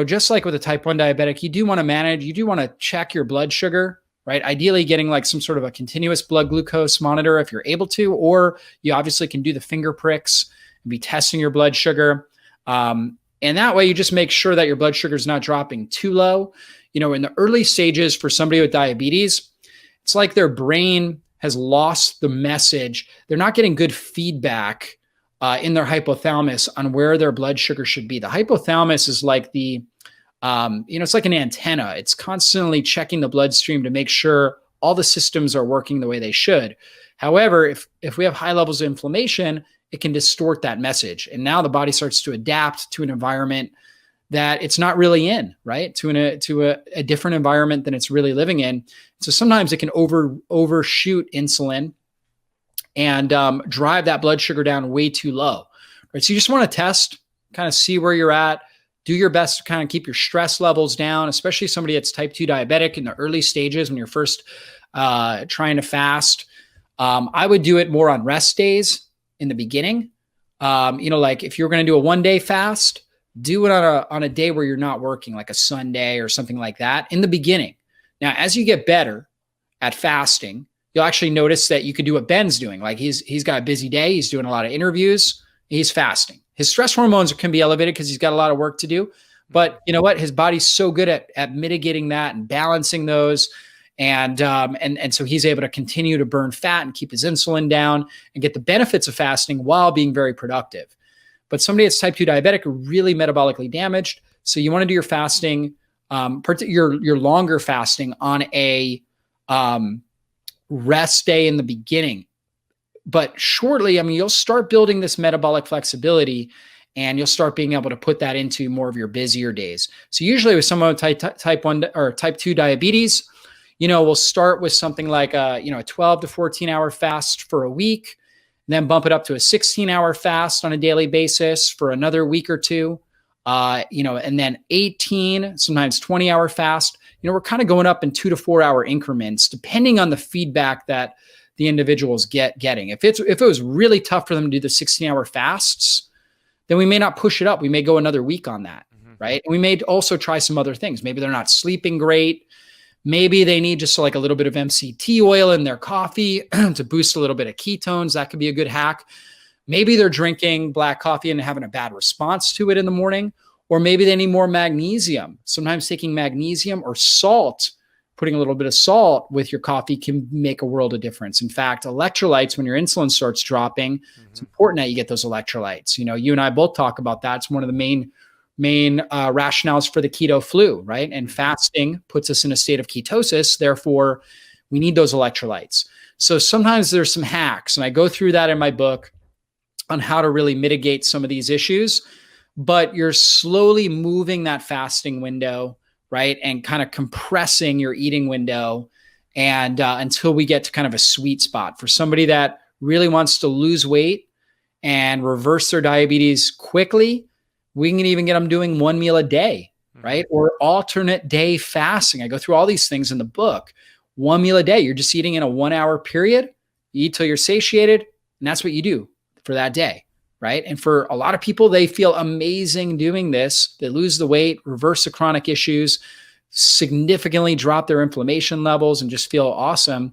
just like with a type 1 diabetic, you do want to check your blood sugar, right? Ideally getting like some sort of a continuous blood glucose monitor if you're able to, or you obviously can do the finger pricks and be testing your blood sugar. And that way you just make sure that your blood sugar is not dropping too low. In the early stages for somebody with diabetes, it's like their brain has lost the message. They're not getting good feedback in their hypothalamus on where their blood sugar should be. The hypothalamus is like it's like an antenna. It's constantly checking the bloodstream to make sure all the systems are working the way they should. However, if we have high levels of inflammation, it can distort that message. And now the body starts to adapt to an environment that it's not really in, right? To a different environment than it's really living in. So sometimes it can overshoot insulin and drive that blood sugar down way too low, right? So you just want to test, kind of see where you're at, do your best to kind of keep your stress levels down, especially somebody that's type 2 diabetic in the early stages when you're first trying to fast. I would do it more on rest days in the beginning. Like if you're going to do a 1-day fast, do it on a day where you're not working, like a Sunday or something like that in the beginning. Now, as you get better at fasting, you'll actually notice that you could do what Ben's doing. Like he's got a busy day. He's doing a lot of interviews. He's fasting. His stress hormones can be elevated because he's got a lot of work to do. But you know what? His body's so good at mitigating that and balancing those. And so he's able to continue to burn fat and keep his insulin down and get the benefits of fasting while being very productive. But somebody that's type 2 diabetic are really metabolically damaged. So you want to do your fasting, your longer fasting on a rest day in the beginning. But shortly, you'll start building this metabolic flexibility and you'll start being able to put that into more of your busier days. So usually with someone with type 1 or type 2 diabetes, we'll start with something like a 12 to 14 hour fast for a week, then bump it up to a 16-hour fast on a daily basis for another week or two, and then 18, sometimes 20-hour fast. We're kind of going up in 2 to 4 hour increments, depending on the feedback that the individuals getting. If it was really tough for them to do the 16-hour fasts, then we may not push it up. We may go another week on that, right? And we may also try some other things. Maybe they're not sleeping great. Maybe they need just like a little bit of MCT oil in their coffee to boost a little bit of ketones. That could be a good hack. Maybe they're drinking black coffee and having a bad response to it in the morning, or maybe they need more magnesium. Sometimes taking magnesium or salt, putting a little bit of salt with your coffee can make a world of difference. In fact, electrolytes, when your insulin starts dropping, it's important that you get those electrolytes. You and I both talk about that. It's one of the main rationales for the keto flu, right? And fasting puts us in a state of ketosis. Therefore, we need those electrolytes. So sometimes there's some hacks, and I go through that in my book on how to really mitigate some of these issues, but you're slowly moving that fasting window, right? And kind of compressing your eating window and until we get to kind of a sweet spot for somebody that really wants to lose weight and reverse their diabetes quickly. We can even get them doing 1 meal a day, right? Or alternate day fasting. I go through all these things in the book. 1 meal a day. You're just eating in a 1 hour period. You eat till you're satiated, and that's what you do for that day, right? And for a lot of people, they feel amazing doing this. They lose the weight, reverse the chronic issues, significantly drop their inflammation levels, and just feel awesome.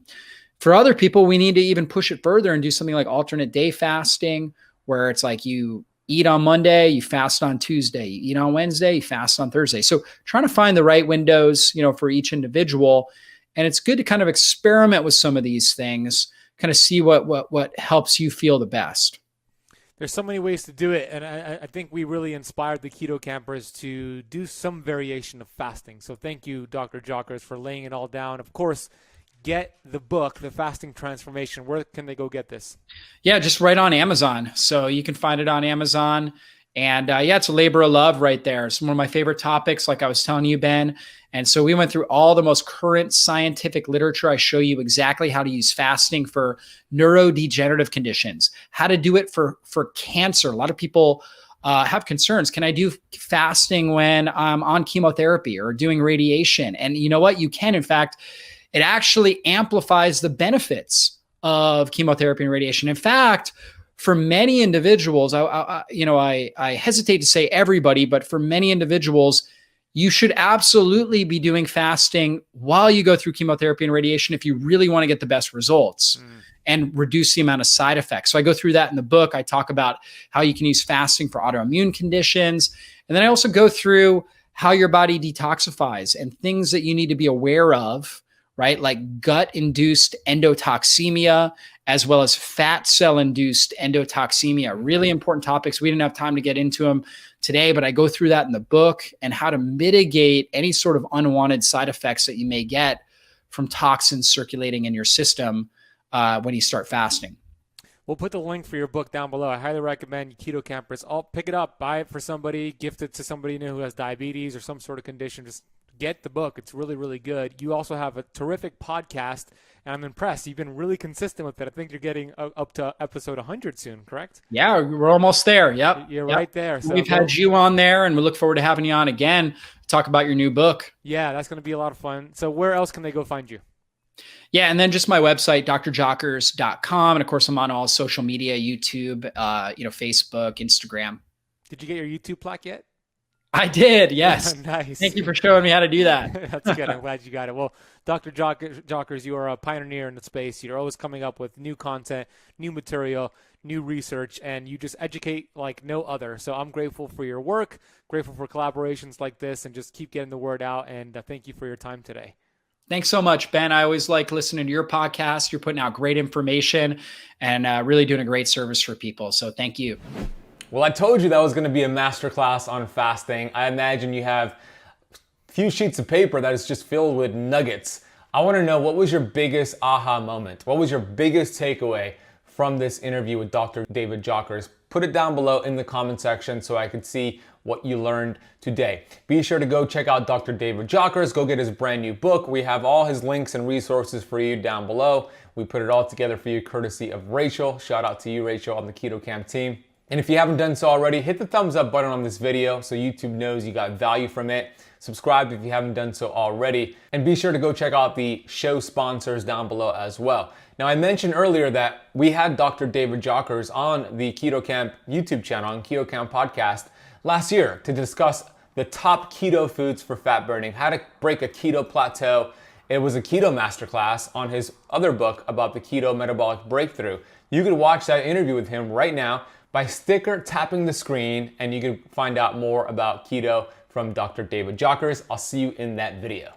For other people, we need to even push it further and do something like alternate day fasting, where it's like you eat on Monday, you fast on Tuesday, you eat on Wednesday, you fast on Thursday. So trying to find the right windows, for each individual. And it's good to kind of experiment with some of these things, kind of see what helps you feel the best. There's so many ways to do it, and I think we really inspired the keto campers to do some variation of fasting. So thank you, Dr. Jockers, for laying it all down. Of course, get the book, The Fasting Transformation. Where can they go get this? Yeah, just right on Amazon. So you can find it on Amazon. And it's a labor of love right there. It's one of my favorite topics, like I was telling you, Ben. And so we went through all the most current scientific literature. I show you exactly how to use fasting for neurodegenerative conditions, how to do it for cancer. A lot of people have concerns. Can I do fasting when I'm on chemotherapy or doing radiation? And you know what? You can. In fact, it actually amplifies the benefits of chemotherapy and radiation. In fact, for many individuals, I hesitate to say everybody, but for many individuals, you should absolutely be doing fasting while you go through chemotherapy and radiation if you really want to get the best results and reduce the amount of side effects. So I go through that in the book. I talk about how you can use fasting for autoimmune conditions. And then I also go through how your body detoxifies and things that you need to be aware of, right? Like gut-induced endotoxemia, as well as fat cell-induced endotoxemia. Really important topics. We didn't have time to get into them today, but I go through that in the book and how to mitigate any sort of unwanted side effects that you may get from toxins circulating in your system when you start fasting. We'll put the link for your book down below. I highly recommend keto campers all pick it up, buy it for somebody, gift it to somebody new who has diabetes or some sort of condition. Just get the book. It's really, really good. You also have a terrific podcast, and I'm impressed. You've been really consistent with it. I think you're getting up to episode 100 soon, correct? Yeah, we're almost there. Yep. You're right there. So we've had you on there, and we look forward to having you on again to talk about your new book. Yeah, that's going to be a lot of fun. So where else can they go find you? Yeah, and then just my website, drjockers.com. And of course, I'm on all social media, YouTube, Facebook, Instagram. Did you get your YouTube plaque yet? I did, yes. Nice. Thank you for showing me how to do that. That's good. I'm glad you got it. Well, Dr. Jockers, you are a pioneer in the space. You're always coming up with new content, new material, new research, and you just educate like no other. So I'm grateful for your work, grateful for collaborations like this, and just keep getting the word out. And thank you for your time today. Thanks so much, Ben. I always like listening to your podcast. You're putting out great information and really doing a great service for people. So thank you. Well, I told you that was going to be a masterclass on fasting. I imagine you have a few sheets of paper that is just filled with nuggets. I want to know, what was your biggest aha moment? What was your biggest takeaway from this interview with Dr. David Jockers? put it down below in the comment section so I could see what you learned today. Be sure to go check out Dr. David Jockers, go get his brand new book. We have all his links and resources for you down below. We put it all together for you courtesy of Rachel. Shout out to you, Rachel, on the Keto Camp team. And if you haven't done so already, hit the thumbs up button on this video so YouTube knows you got value from it. Subscribe if you haven't done so already. And be sure to go check out the show sponsors down below as well. Now, I mentioned earlier that we had Dr. David Jockers on the Keto Camp YouTube channel, on Keto Camp podcast, last year to discuss the top keto foods for fat burning, how to break a keto plateau. It was a keto masterclass on his other book about the keto metabolic breakthrough. You could watch that interview with him right now by tapping the screen, and you can find out more about keto from Dr. David Jockers. I'll see you in that video.